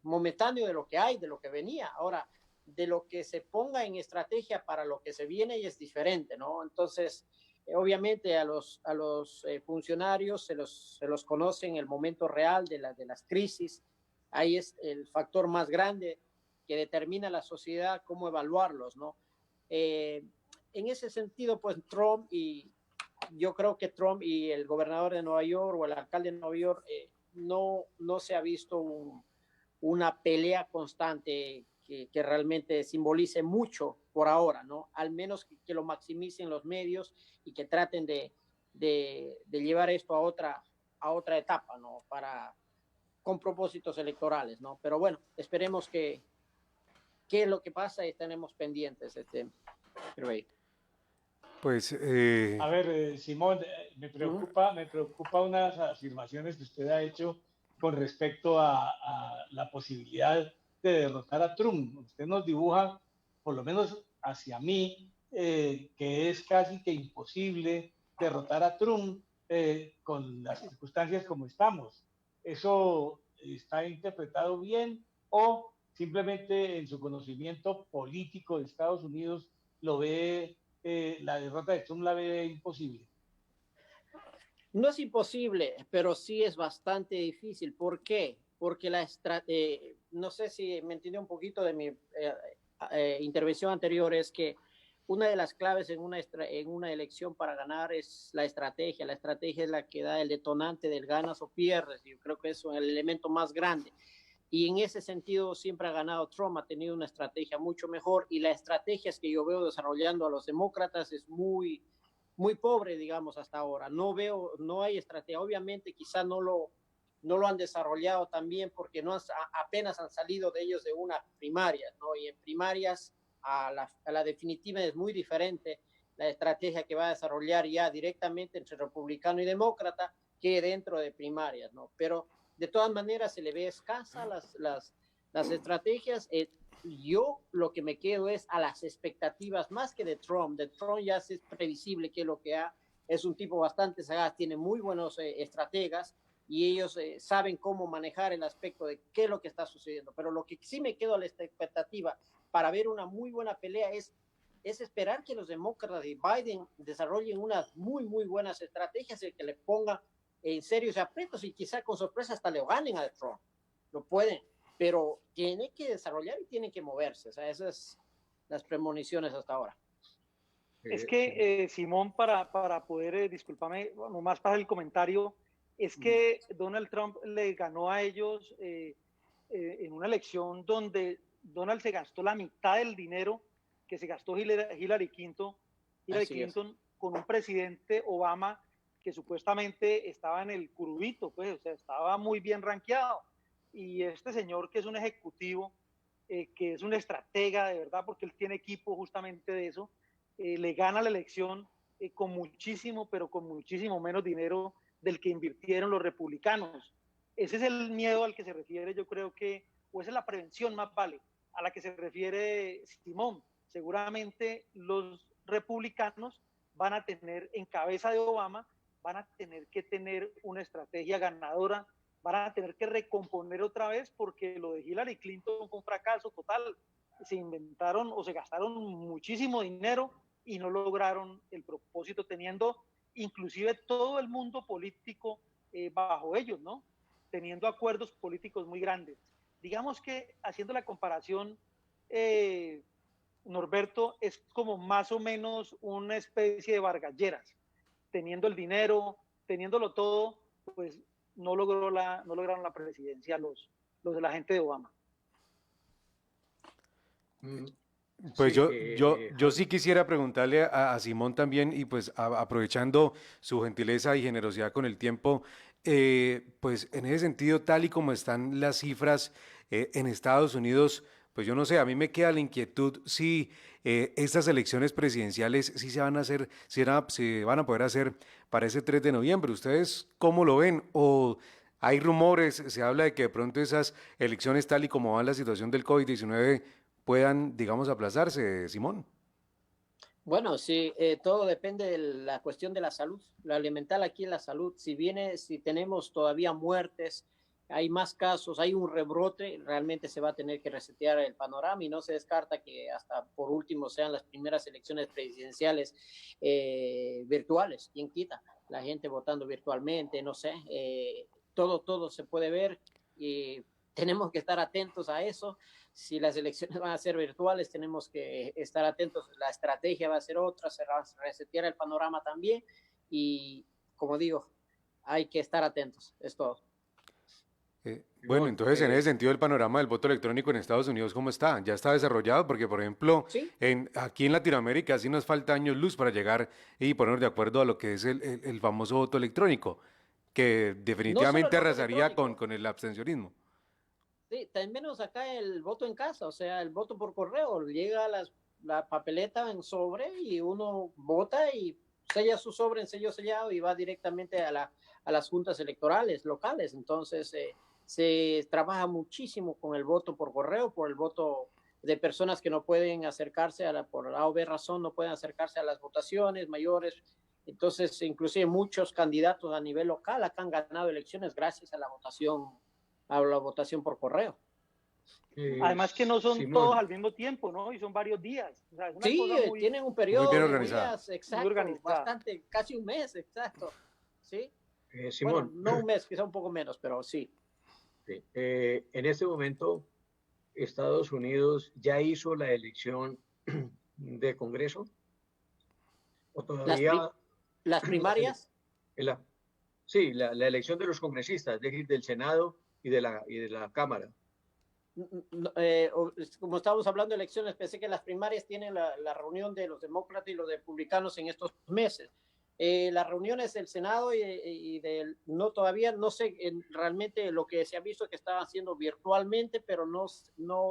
momentáneo de lo que hay, de lo que venía. Ahora, de lo que se ponga en estrategia para lo que se viene y es diferente, ¿no? Entonces, obviamente a los funcionarios se los conoce en el momento real de las crisis. Ahí es el factor más grande que determina a la sociedad cómo evaluarlos, ¿no? En ese sentido, pues yo creo que Trump y el gobernador de Nueva York o el alcalde de Nueva York no se ha visto una pelea constante que realmente simbolice mucho por ahora, ¿no? Al menos que lo maximicen los medios y que traten de llevar esto a otra etapa, ¿no? Con propósitos electorales, ¿no? Pero bueno, esperemos qué es lo que pasa y estaremos pendientes. Pues, A ver, Simón, me preocupa unas afirmaciones que usted ha hecho con respecto a la posibilidad de derrotar a Trump. Usted nos dibuja, por lo menos hacia mí, que es casi que imposible derrotar a Trump con las circunstancias como estamos. ¿Eso está interpretado bien o simplemente en su conocimiento político de Estados Unidos lo ve, la derrota de Trump la ve imposible? No es imposible, pero sí es bastante difícil. ¿Por qué? Porque no sé si me entendió un poquito de mi intervención anterior, es que una de las claves en una elección para ganar es la estrategia. La estrategia es la que da el detonante del ganas o pierdes. Yo creo que eso es el elemento más grande. Y en ese sentido siempre ha ganado Trump, ha tenido una estrategia mucho mejor, y la estrategia que yo veo desarrollando a los demócratas es muy pobre, digamos, hasta ahora. No hay estrategia. Obviamente quizá no lo han desarrollado también porque apenas han salido de ellos de una primaria, ¿no? Y en primarias a la definitiva es muy diferente la estrategia que va a desarrollar ya directamente entre republicano y demócrata que dentro de primarias, ¿no? Pero de todas maneras se le ve escasa las estrategias. Yo lo que me quedo es a las expectativas más que de Trump. De Trump ya es previsible que lo que es un tipo bastante sagaz, tiene muy buenos estrategas y ellos saben cómo manejar el aspecto de qué es lo que está sucediendo. Pero lo que sí me quedo a la expectativa para ver una muy buena pelea es esperar que los demócratas y Biden desarrollen unas muy buenas estrategias y que le pongan en serios aprietos y quizá con sorpresa hasta le ganen a Trump. Lo pueden, pero tiene que desarrollar y tienen que moverse. O sea, esas son las premoniciones hasta ahora. Es que, Simón, para poder, discúlpame, nomás para el comentario, es que Donald Trump le ganó a ellos en una elección donde Donald se gastó la mitad del dinero que se gastó Hillary Clinton con un presidente Obama que supuestamente estaba en el curubito, pues, o sea, estaba muy bien rankeado. Y este señor que es un ejecutivo, que es un estratega de verdad, porque él tiene equipo justamente de eso, le gana la elección con muchísimo, pero con muchísimo menos dinero del que invirtieron los republicanos. Ese es el miedo al que se refiere, yo creo que, o esa es la prevención más vale, a la que se refiere Simón. Seguramente los republicanos van a tener, en cabeza de Obama, van a tener que tener una estrategia ganadora, van a tener que recomponer otra vez, porque lo de Hillary Clinton fue un fracaso total. Se inventaron o se gastaron muchísimo dinero y no lograron el propósito, teniendo inclusive todo el mundo político bajo ellos, ¿no? Teniendo acuerdos políticos muy grandes. Digamos que, haciendo la comparación, Norberto, es como más o menos una especie de Vargas Lleras, teniendo el dinero, teniéndolo todo, pues no lograron la presidencia los de la gente de Obama. Pues Sí, yo sí quisiera preguntarle a Simón también, y pues aprovechando su gentileza y generosidad con el tiempo, pues en ese sentido, tal y como están las cifras en Estados Unidos, pues yo no sé, a mí me queda la inquietud si estas elecciones presidenciales sí se van a hacer, se van a poder hacer para ese 3 de noviembre. ¿Ustedes cómo lo ven? ¿O hay rumores, se habla de que de pronto esas elecciones, tal y como va la situación del COVID-19, puedan, digamos, aplazarse, Simón? Bueno, sí, todo depende de la cuestión de la salud. Lo elemental aquí es la salud. Si tenemos todavía muertes, hay más casos, hay un rebrote, realmente se va a tener que resetear el panorama y no se descarta que hasta por último sean las primeras elecciones presidenciales virtuales. ¿Quién quita? La gente votando virtualmente, no sé, todo se puede ver y tenemos que estar atentos a eso. Si las elecciones van a ser virtuales, tenemos que estar atentos. La estrategia va a ser otra, se va a resetear el panorama también. Y como digo, hay que estar atentos, es todo. Bueno, Simón, entonces en ese sentido el panorama del voto electrónico en Estados Unidos, ¿cómo está? ¿Ya está desarrollado? Porque, por ejemplo, Sí, aquí en Latinoamérica sí nos falta años luz para llegar y ponernos de acuerdo a lo que es el famoso voto electrónico, que no solo el definitivamente voto arrasaría electrónico, con el abstencionismo. sí, también menos acá el voto en casa, o sea, el voto por correo. Llega la papeleta en sobre y uno vota y sella su sobre en sello sellado y va directamente a las juntas electorales locales. Entonces, se trabaja muchísimo con el voto por correo, por el voto de personas que no pueden acercarse por A o B razón, no pueden acercarse a las votaciones mayores. Entonces, inclusive muchos candidatos a nivel local acá han ganado elecciones gracias a la votación por correo. Además que no son todos Simón, al mismo tiempo, ¿no? Y son varios días. O sea, es una Sí, cosa muy, tienen un Muy periodo bien de organizada. días muy exacto, organizada. bastante, casi un mes exacto. ¿Sí? Bueno, Simón, no un mes, quizá un poco menos, pero sí. sí, en este momento Estados Unidos ya hizo la elección de Congreso o Las, todavía pri las las ele- primarias, la, sí, la elección de los congresistas, es decir, del Senado y de la Cámara. como estábamos hablando de elecciones, pensé que las primarias tienen la reunión de los demócratas y los republicanos en estos meses. Las reuniones del Senado no todavía no sé realmente lo que se ha visto que estaban haciendo virtualmente, pero no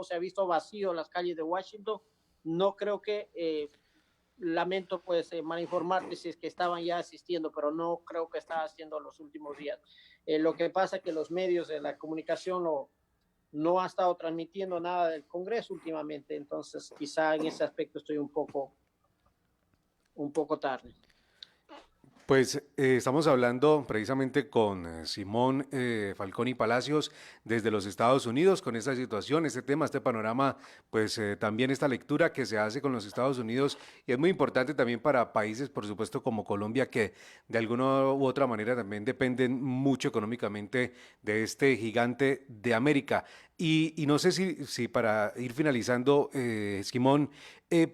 se ha visto vacío las calles de Washington. No creo que lamento pues mal informarte si es que estaban ya asistiendo, pero no creo que estaba haciendo los últimos días. Lo que pasa es que los medios de la comunicación no ha estado transmitiendo nada del Congreso últimamente, entonces quizá en ese aspecto estoy un poco tarde. Pues estamos hablando precisamente con Simón Falconi Palacios desde los Estados Unidos con esta situación, este tema, este panorama, pues también esta lectura que se hace con los Estados Unidos y es muy importante también para países, por supuesto, como Colombia, que de alguna u otra manera también dependen mucho económicamente de este gigante de América. Y no sé si para ir finalizando, Simón,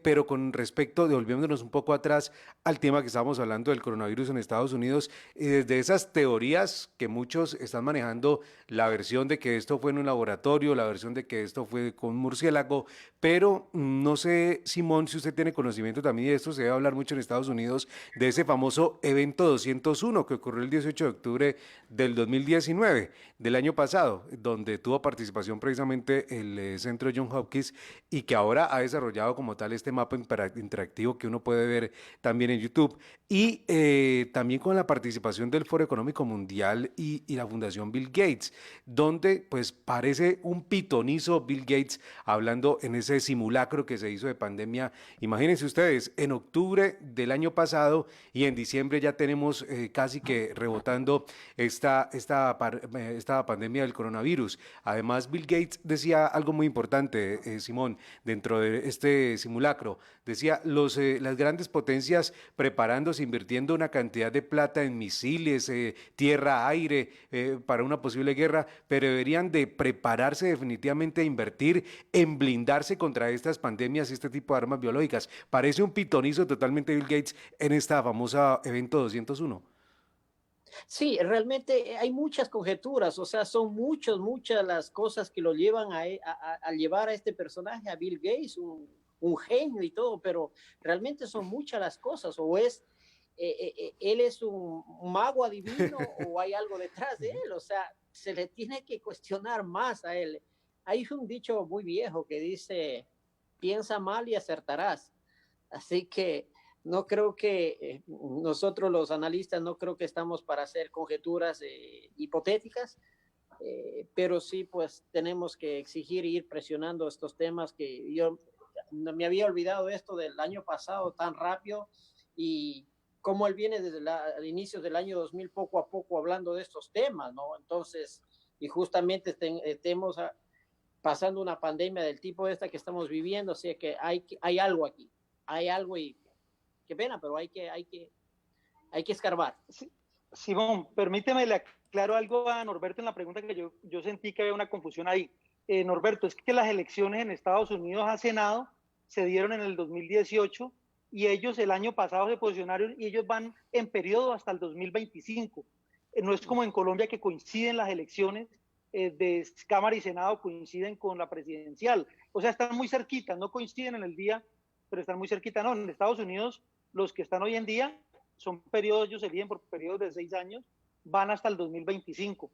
pero con respecto, devolviéndonos un poco atrás al tema que estábamos hablando del coronavirus en Estados Unidos, desde esas teorías que muchos están manejando, la versión de que esto fue en un laboratorio, la versión de que esto fue con un murciélago, pero no sé, Simón, si usted tiene conocimiento también de esto, se debe hablar mucho en Estados Unidos de ese famoso evento 201 que ocurrió el 18 de octubre del 2019, del año pasado, donde tuvo participación precisamente el Centro John Hopkins y que ahora ha desarrollado como tal este mapa interactivo que uno puede ver también en YouTube y también con la participación del Foro Económico Mundial y la Fundación Bill Gates, donde pues parece un pitonizo Bill Gates hablando en ese simulacro que se hizo de pandemia. Imagínense ustedes, en octubre del año pasado y en diciembre ya tenemos casi que rebotando esta pandemia del coronavirus. Además, Bill Gates decía algo muy importante, Simón, dentro de este simulacro. Decía, las grandes potencias preparándose, invirtiendo una cantidad de plata en misiles, tierra, aire, para una posible guerra, pero deberían de prepararse definitivamente a invertir en blindarse contra estas pandemias y este tipo de armas biológicas. Parece un pitonizo totalmente Bill Gates en esta famosa evento 201. Sí, realmente hay muchas conjeturas, o sea, son muchas las cosas que lo llevan a llevar a este personaje, a Bill Gates, un genio y todo, pero realmente son muchas las cosas, o es, él es un mago adivino o hay algo detrás de él, o sea, se le tiene que cuestionar más a él. Hay un dicho muy viejo que dice, piensa mal y acertarás, así que no creo que nosotros los analistas no creo que estamos para hacer conjeturas hipotéticas, pero sí pues tenemos que exigir e ir presionando estos temas que yo me había olvidado esto del año pasado tan rápido y cómo él viene desde inicios del año 2000 poco a poco hablando de estos temas, ¿no? Entonces, y justamente estemos pasando una pandemia del tipo esta que estamos viviendo, o sea que hay algo aquí, hay algo y qué pena, pero hay que escarbar. Sí, Simón, permíteme, le aclaro algo a Norberto en la pregunta que yo sentí que había una confusión ahí. Norberto, es que las elecciones en Estados Unidos a Senado se dieron en el 2018 y ellos el año pasado se posicionaron y ellos van en periodo hasta el 2025. No es como en Colombia que coinciden las elecciones de Cámara y Senado, coinciden con la presidencial. O sea, están muy cerquitas, no coinciden en el día, pero están muy cerquitas. No, en Estados Unidos los que están hoy en día son periodos, ellos se eligen por periodos de 6 años, van hasta el 2025.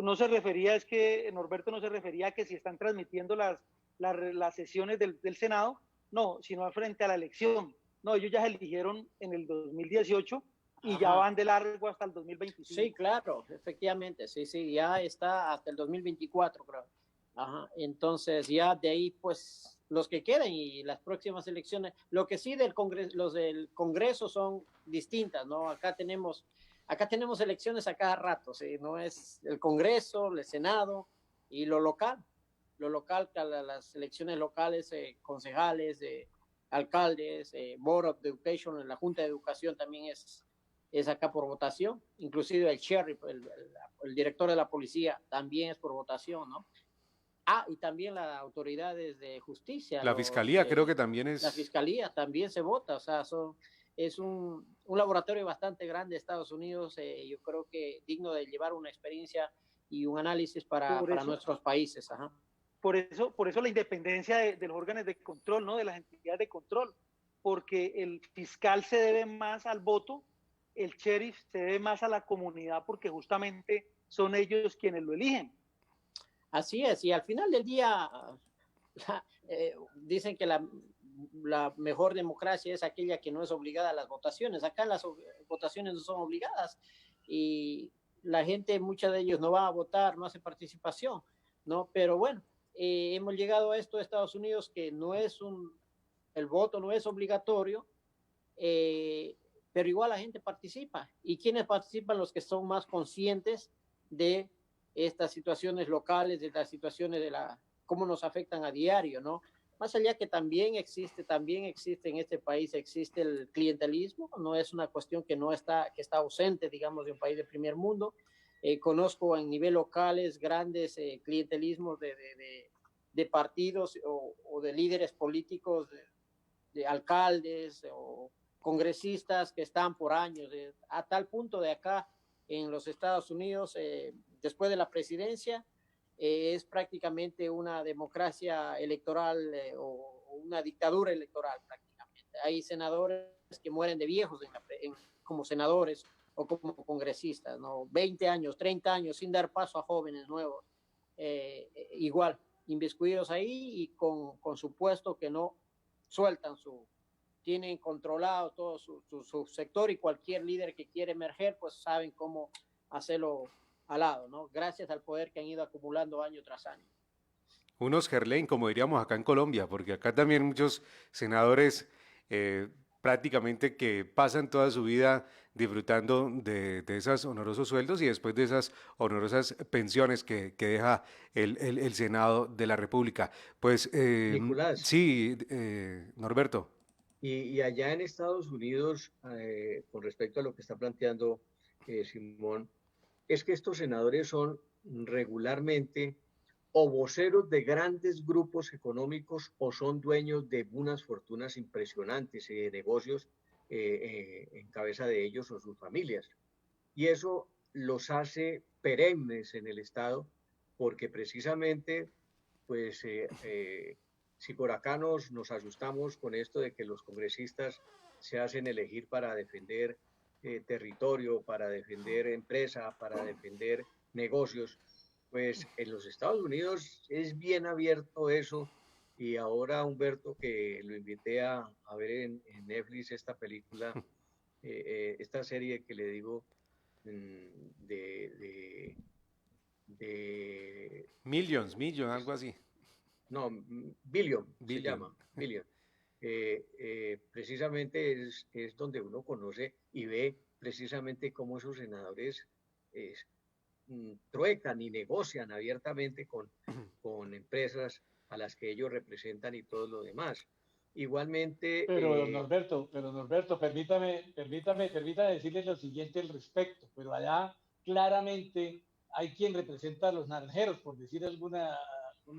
No se refería, es que Norberto no se refería a que si están transmitiendo las sesiones del Senado, no, sino frente a la elección. No, ellos ya se eligieron en el 2018 y ya van de largo hasta el 2025. Sí, claro, efectivamente, sí, ya está hasta el 2024, creo. Ajá, entonces ya de ahí, pues, los que queden y las próximas elecciones, lo que sí los del Congreso son distintas, ¿no? Acá tenemos elecciones a cada rato, ¿sí? No es el Congreso, el Senado y lo local, las elecciones locales, concejales, alcaldes, Board of Education, la Junta de Educación también es acá por votación, inclusive el sheriff, el director de la policía también es por votación, ¿no? Y también las autoridades de justicia. La fiscalía creo que también es... La fiscalía también se vota, o sea, es un laboratorio bastante grande de Estados Unidos, yo creo que digno de llevar una experiencia y un análisis para nuestros países. Ajá. Por eso la independencia de los órganos de control, ¿no? De las entidades de control, porque el fiscal se debe más al voto, el sheriff se debe más a la comunidad, porque justamente son ellos quienes lo eligen. Así es, y al final del día dicen que la mejor democracia es aquella que no es obligada a las votaciones. Acá las votaciones no son obligadas y la gente, muchos de ellos no va a votar, no hace participación, ¿no? Pero bueno, hemos llegado a esto de Estados Unidos que el voto no es obligatorio, pero igual la gente participa. ¿Y quiénes participan? Los que son más conscientes de estas situaciones locales, de las situaciones cómo nos afectan a diario, ¿no? Más allá que también existe en este país, existe el clientelismo, no es una cuestión que está ausente, digamos, de un país de primer mundo, Conozco en nivel locales grandes clientelismos de partidos o de líderes políticos, de alcaldes o congresistas que están por años, a tal punto de acá en los Estados Unidos, después de la presidencia, es prácticamente una democracia electoral o una dictadura electoral prácticamente. Hay senadores que mueren de viejos como senadores o como congresistas, ¿no? 20 años, 30 años sin dar paso a jóvenes nuevos, igual, inmiscuidos ahí y con su puesto que no sueltan tienen controlado todo su sector, y cualquier líder que quiere emerger, pues saben cómo hacerlo al lado, ¿no? Gracias al poder que han ido acumulando año tras año. Unos Gerlain, como diríamos acá en Colombia, porque acá también muchos senadores prácticamente que pasan toda su vida disfrutando de esos honorosos sueldos y después de esas honorosas pensiones que deja el Senado de la República. Pues Nicolás, sí, Norberto. y allá en Estados Unidos, con respecto a lo que está planteando Simón, es que estos senadores son regularmente o voceros de grandes grupos económicos o son dueños de unas fortunas impresionantes y de negocios en cabeza de ellos o sus familias. Y eso los hace perennes en el Estado porque precisamente, pues, si por acá nos asustamos con esto de que los congresistas se hacen elegir para defender territorio, para defender empresa, para defender negocios, pues en los Estados Unidos es bien abierto eso. Y ahora Humberto, que lo invité a ver en Netflix esta película, esta serie que le digo de Millions, algo así. no, Billion, se Billion. llama, Billion. Precisamente es donde uno conoce y ve precisamente cómo esos senadores truecan y negocian abiertamente con empresas a las que ellos representan y todo lo demás. Igualmente... Pero Norberto, permítame decirles lo siguiente al respecto, pero allá claramente hay quien representa a los naranjeros, por decir alguna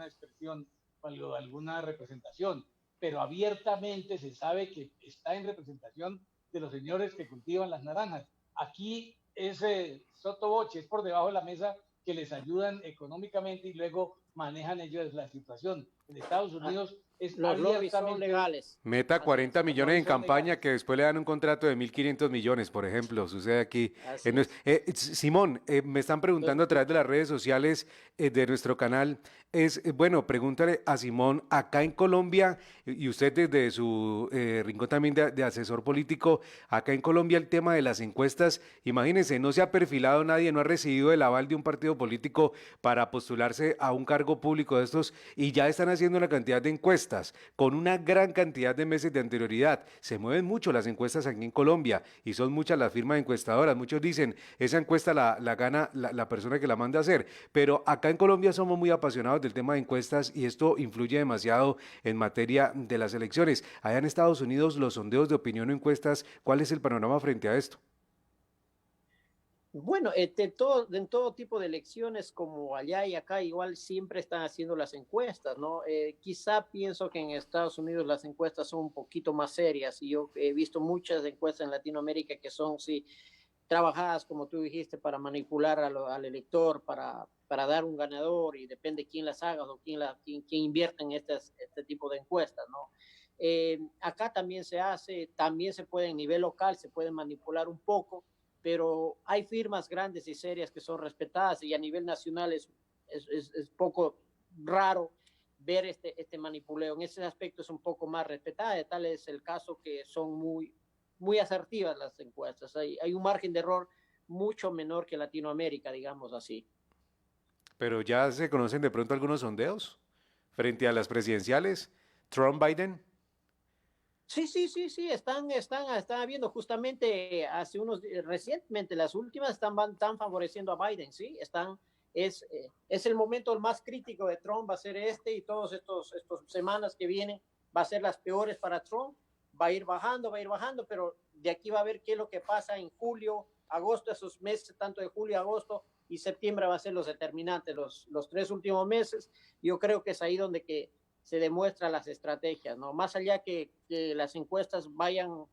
expresión, alguna representación, pero abiertamente se sabe que está en representación de los señores que cultivan las naranjas. Aquí ese sotoboche es por debajo de la mesa que les ayudan económicamente y luego manejan ellos la situación. En Estados Unidos es los lobbies son legales. Meta 40 millones en campaña que después le dan un contrato de 1.500 millones, por ejemplo, sucede aquí. Simón, me están preguntando a través de las redes sociales de nuestro canal, bueno, pregúntale a Simón, acá en Colombia, y usted desde su rincón también de asesor político, acá en Colombia el tema de las encuestas, imagínense, no se ha perfilado nadie, no ha recibido el aval de un partido político para postularse a un cargo público de estos, y ya están haciendo una cantidad de encuestas con una gran cantidad de meses de anterioridad. Se mueven mucho las encuestas aquí en Colombia y son muchas las firmas encuestadoras. Muchos dicen, esa encuesta la gana la persona que la manda a hacer, pero acá en Colombia somos muy apasionados del tema de encuestas y esto influye demasiado en materia de las elecciones. Allá en Estados Unidos, los sondeos de opinión o encuestas, ¿cuál es el panorama frente a esto? Bueno, en todo tipo de elecciones, como allá y acá, igual siempre están haciendo las encuestas, ¿no? Quizá pienso que en Estados Unidos las encuestas son un poquito más serias, y yo he visto muchas encuestas en Latinoamérica que son, sí, trabajadas, como tú dijiste, para manipular al elector, para dar un ganador, y depende quién las haga o quién invierte en este tipo de encuestas, ¿no? Acá también se hace, también se puede en nivel local, se puede manipular un poco, pero hay firmas grandes y serias que son respetadas, y a nivel nacional es poco raro ver este manipuleo. En ese aspecto es un poco más respetada, tal es el caso que son muy asertivas las encuestas. Hay un margen de error mucho menor que Latinoamérica, digamos así. Pero ya se conocen de pronto algunos sondeos frente a las presidenciales, Trump-Biden. Sí, están habiendo justamente recientemente, las últimas están favoreciendo a Biden, sí, es el momento más crítico de Trump, va a ser y todos estos semanas que vienen va a ser las peores para Trump, va a ir bajando, pero de aquí va a ver qué es lo que pasa en julio, agosto, esos meses, tanto de julio a agosto, y septiembre van a ser los determinantes, los 3 últimos meses. Yo creo que es ahí donde que se demuestran las estrategias, ¿no? Más allá que las encuestas vayan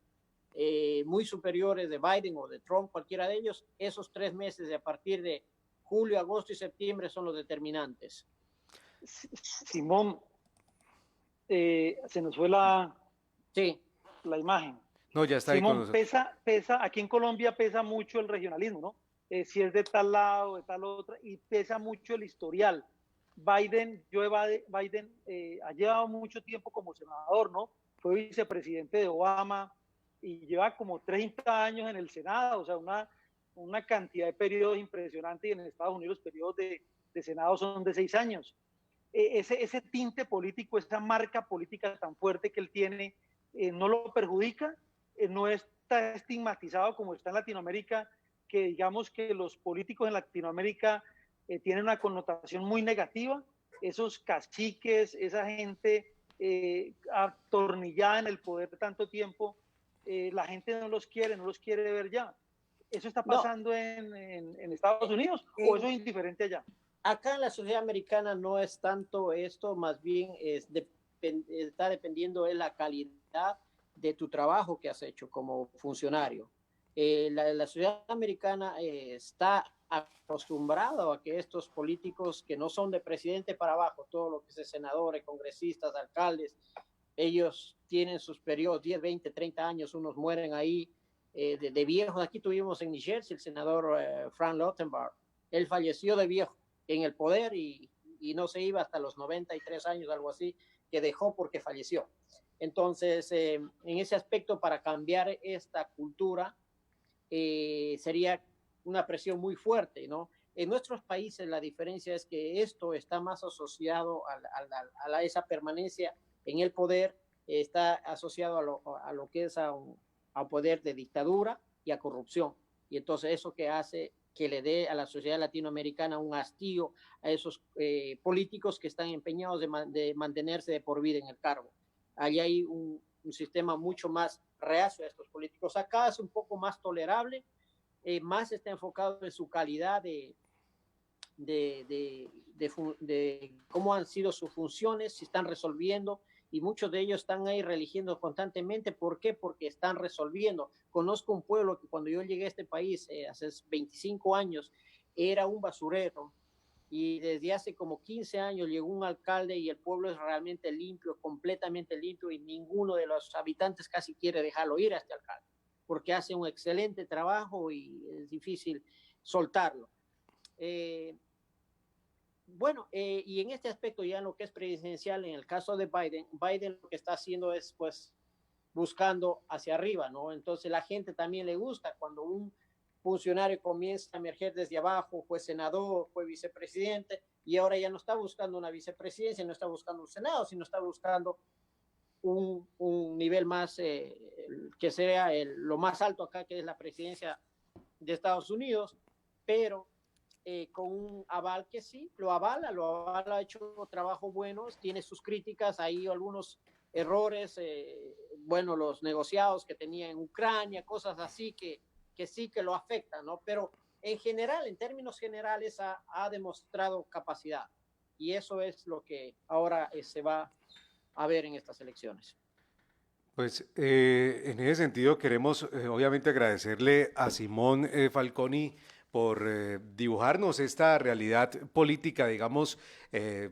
muy superiores de Biden o de Trump, cualquiera de ellos, esos 3 meses de a partir de julio, agosto y septiembre son los determinantes. Simón, se nos fue Sí. la imagen. No, ya está ahí con Simón, nosotros. pesa, aquí en Colombia pesa mucho el regionalismo, ¿no? Si es de tal lado, de tal otra, y pesa mucho el historial. Biden ha llevado mucho tiempo como senador, ¿no? Fue vicepresidente de Obama y lleva como 30 años en el Senado, o sea, una cantidad de periodos impresionante, y en Estados Unidos los periodos de Senado son de 6 años. Ese tinte político, esa marca política tan fuerte que él tiene, no lo perjudica, no está estigmatizado como está en Latinoamérica, que digamos que los políticos en Latinoamérica tienen una connotación muy negativa, esos caciques, esa gente atornillada en el poder tanto tiempo, la gente no los quiere ver ya. ¿Eso está pasando en Estados Unidos o eso es indiferente allá? Acá en la sociedad americana no es tanto esto, más bien está dependiendo de la calidad de tu trabajo que has hecho como funcionario. La sociedad americana está acostumbrado a que estos políticos que no son de presidente para abajo, todo lo que es senadores, congresistas, alcaldes, ellos tienen sus periodos, 10, 20, 30 años, unos mueren ahí de viejos. Aquí tuvimos en New Jersey el senador Frank Lautenbach, él falleció de viejo en el poder y no se iba hasta los 93 años, algo así, que dejó porque falleció. Entonces, en ese aspecto, para cambiar esta cultura, sería una presión muy fuerte, ¿no? En nuestros países la diferencia es que esto está más asociado a esa permanencia en el poder, está asociado a lo que es a poder de dictadura y a corrupción. Y entonces eso que hace que le dé a la sociedad latinoamericana un hastío a esos políticos que están empeñados de mantenerse de por vida en el cargo. Allí hay un sistema mucho más reacio a estos políticos. Acá es un poco más tolerable, más está enfocado en su calidad de cómo han sido sus funciones, si están resolviendo, y muchos de ellos están ahí reeligiendo constantemente. ¿Por qué? Porque están resolviendo. Conozco un pueblo que cuando yo llegué a este país hace 25 años era un basurero, y desde hace como 15 años llegó un alcalde y el pueblo es realmente limpio, completamente limpio, y ninguno de los habitantes casi quiere dejarlo ir a este alcalde, porque hace un excelente trabajo y es difícil soltarlo. Y en este aspecto, ya en lo que es presidencial, en el caso de Biden lo que está haciendo es pues buscando hacia arriba, ¿no? Entonces la gente también le gusta cuando un funcionario comienza a emerger desde abajo, fue senador, fue vicepresidente, y ahora ya no está buscando una vicepresidencia, no está buscando un senado, sino está buscando un nivel más, que sea lo más alto acá, que es la presidencia de Estados Unidos, pero con un aval que sí, lo avala, ha hecho trabajos buenos, tiene sus críticas, hay algunos errores, los negociados que tenía en Ucrania, cosas así que sí que lo afectan, ¿no? Pero en general, en términos generales, ha demostrado capacidad, y eso es lo que ahora se va a ver en estas elecciones. Pues en ese sentido queremos obviamente agradecerle a Simón Falconi por dibujarnos esta realidad política, digamos,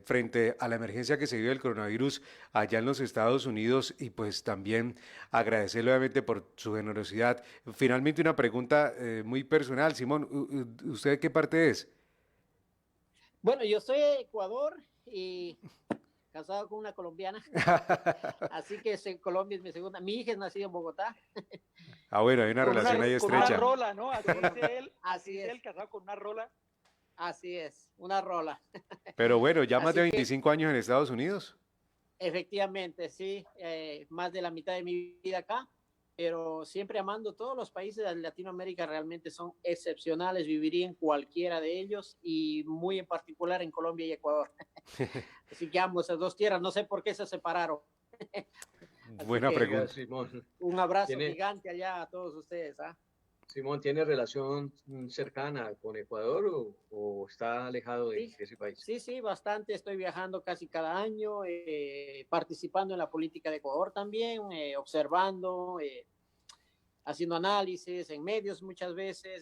frente a la emergencia que se vive del coronavirus allá en los Estados Unidos, y pues también agradecerle obviamente por su generosidad. Finalmente una pregunta muy personal, Simón, ¿usted de qué parte es? Bueno, yo soy de Ecuador y casado con una colombiana, así que Colombia es mi segunda. Mi hija es nacida en Bogotá. Ah, bueno, hay una relación ahí con estrecha. una rola, ¿no? Así dice él, Así es. Él casado con una rola. Así es, una rola. Pero bueno, ya más Así de 25 años en Estados Unidos. Efectivamente, sí, más de la mitad de mi vida acá, pero siempre amando todos los países de Latinoamérica, realmente son excepcionales, viviría en cualquiera de ellos, y muy en particular en Colombia y Ecuador. Así que amo esas dos tierras, no sé por qué se separaron. Buena pregunta. Un abrazo gigante allá a todos ustedes. Simón, ¿tiene relación cercana con Ecuador o está alejado de Sí, ese país? sí, sí, bastante. Estoy viajando casi cada año, participando en la política de Ecuador también, observando, haciendo análisis en medios muchas veces,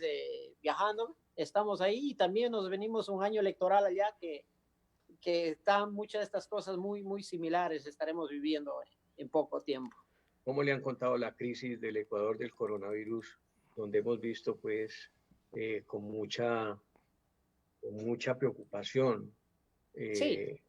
viajando. Estamos ahí y también nos venimos un año electoral allá que están muchas de estas cosas muy, muy similares. Estaremos viviendo en poco tiempo. ¿Cómo le han contado la crisis del Ecuador del coronavirus, donde hemos visto pues con mucha preocupación Sí, eh,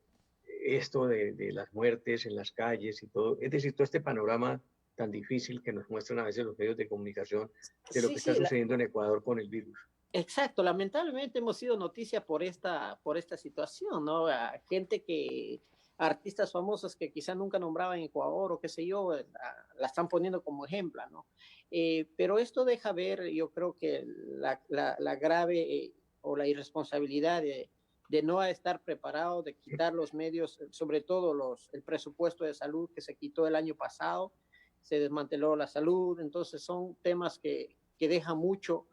esto de las muertes en las calles y todo? Es decir, todo este panorama tan difícil que nos muestran a veces los medios de comunicación de lo sí, que está sí. sucediendo en Ecuador con el virus. Exacto, lamentablemente hemos sido noticia por esta situación, ¿no? A gente artistas famosos que quizá nunca nombraban en Ecuador o qué sé yo, la están poniendo como ejemplo, ¿no? Pero esto deja ver, yo creo que la grave o la irresponsabilidad de no estar preparado, de quitar los medios, sobre todo el presupuesto de salud que se quitó el año pasado, se desmanteló la salud, entonces son temas que dejan mucho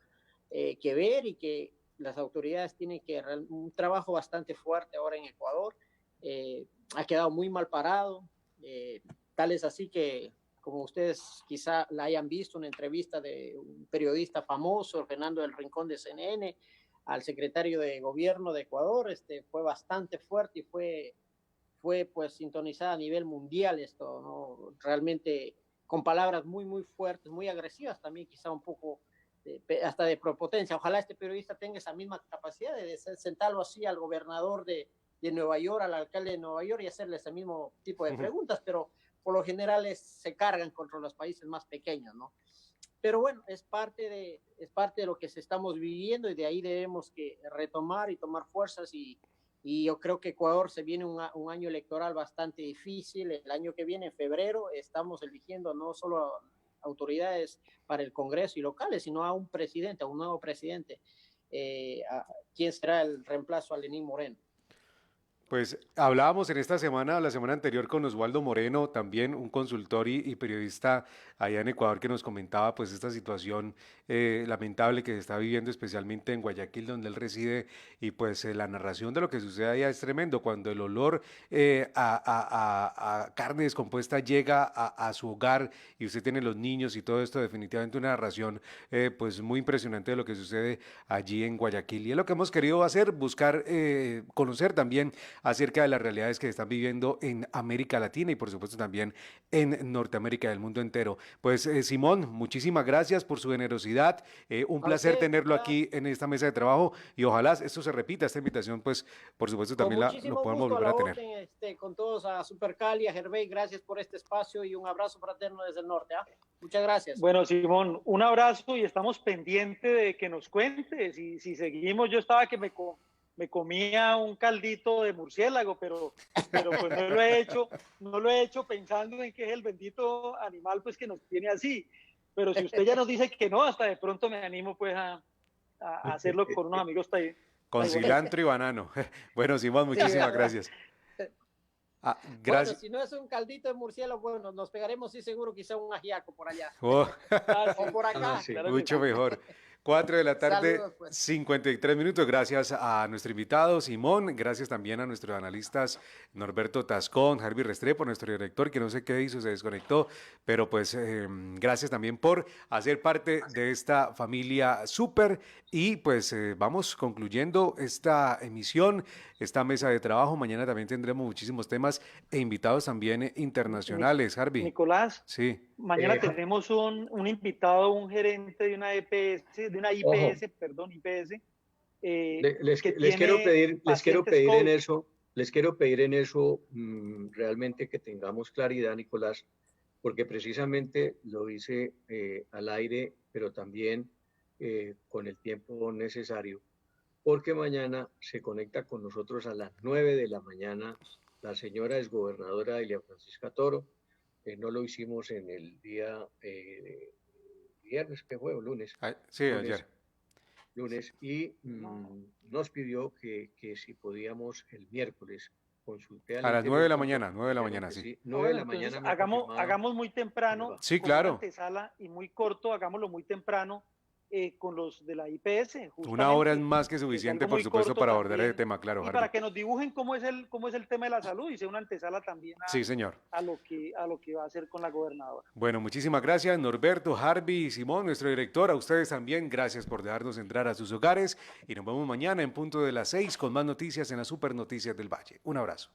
que ver y que las autoridades tienen que un trabajo bastante fuerte ahora en Ecuador. Ha quedado muy mal parado, tal es así que, como ustedes quizá la hayan visto, una entrevista de un periodista famoso, Fernando del Rincón de CNN, al secretario de gobierno de Ecuador, fue bastante fuerte y fue pues sintonizada a nivel mundial esto, ¿no? Realmente con palabras muy, muy fuertes, muy agresivas también, quizá un poco hasta de prepotencia. Ojalá este periodista tenga esa misma capacidad de sentarlo así al gobernador de Nueva York, al alcalde de Nueva York y hacerle ese mismo tipo de preguntas, pero por lo general se cargan contra los países más pequeños, ¿no? Pero bueno, es parte de lo que estamos viviendo y de ahí debemos que retomar y tomar fuerzas y yo creo que Ecuador se viene un año electoral bastante difícil. El año que viene, en febrero, estamos eligiendo no solo autoridades para el Congreso y locales, sino a un presidente, a un nuevo presidente. ¿Quién será el reemplazo a Lenín Moreno? Pues hablábamos en esta semana, la semana anterior, con Oswaldo Moreno, también un consultor y periodista allá en Ecuador, que nos comentaba pues esta situación lamentable que se está viviendo, especialmente en Guayaquil, donde él reside, y pues la narración de lo que sucede allá es tremendo. Cuando el olor a carne descompuesta llega a su hogar y usted tiene los niños y todo esto, definitivamente una narración pues muy impresionante de lo que sucede allí en Guayaquil. Y es lo que hemos querido hacer, buscar conocer también acerca de las realidades que están viviendo en América Latina y por supuesto también en Norteamérica y el mundo entero. Pues Simón, muchísimas gracias por su generosidad, un A placer usted, tenerlo aquí en esta mesa de trabajo y ojalá esto se repita, esta invitación pues por supuesto con también lo muchísimo podemos gusto a volver la a tener. orden, con todos a Supercali, a Gervais, gracias por este espacio y un abrazo fraterno desde el norte. ¿Ah? Muchas gracias. Bueno, Simón, un abrazo y estamos pendientes de que nos cuentes. Y si seguimos, yo estaba que me comía un caldito de murciélago, pero pues no lo he hecho pensando en que es el bendito animal pues que nos tiene así. Pero si usted ya nos dice que no, hasta de pronto me animo pues a hacerlo con unos amigos Con taiwaneses. cilantro y banano. Bueno, Simón, Sí, muchísimas gracias. bueno, Gracias. si no es un caldito de murciélago, bueno, nos pegaremos, sí, seguro, quizá un ajiaco por allá. Oh, Ah, sí, O por acá. Sí. claro que mucho sí. mejor. 4 de la tarde, Saludos, pues. 53 minutos. Gracias a nuestro invitado Simón. Gracias también a nuestros analistas Norberto Tascón, Harvey Restrepo, nuestro director, que no sé qué hizo, se desconectó. Pero pues gracias también por hacer parte de esta familia súper. Y pues vamos concluyendo esta emisión, esta mesa de trabajo. Mañana también tendremos muchísimos temas e invitados también internacionales. Harvey. Nicolás, Sí. mañana tenemos un invitado, un gerente de una EPS, de una Ojo, IPS, perdón, IPS, que les quiero tiene pacientes pedir en COVID. eso, les quiero pedir en eso realmente que tengamos claridad, Nicolás, porque precisamente lo hice al aire, pero también con el tiempo necesario, porque mañana se conecta con nosotros a las 9 de la mañana la señora exgobernadora Elia Francisca Toro. No lo hicimos en el día viernes, que fue, o lunes, Sí, lunes, ayer. lunes, y nos pidió que si podíamos el miércoles. Consulté al A las 9 de interior la cuando mañana, 9 de la dijeron mañana, que sí. sí. Ah, 9 de bueno, la entonces mañana me ha confirmado hagamos muy que temprano, va. Sí, como una claro. antesala y muy corto, hagámoslo muy temprano con los de la IPS. Una hora es justamente, más que que es suficiente, algo por muy supuesto, corto para abordar ese también, tema, claro, y Harvey. para que nos dibujen cómo es el tema de la salud y sea una antesala también Sí, señor. a lo que va a hacer con la gobernadora. Bueno, muchísimas gracias, Norberto, Harvey y Simón, nuestro director. A ustedes también, gracias por dejarnos entrar a sus hogares. Y nos vemos mañana en punto de las 6 con más noticias en las Super Noticias del Valle. Un abrazo.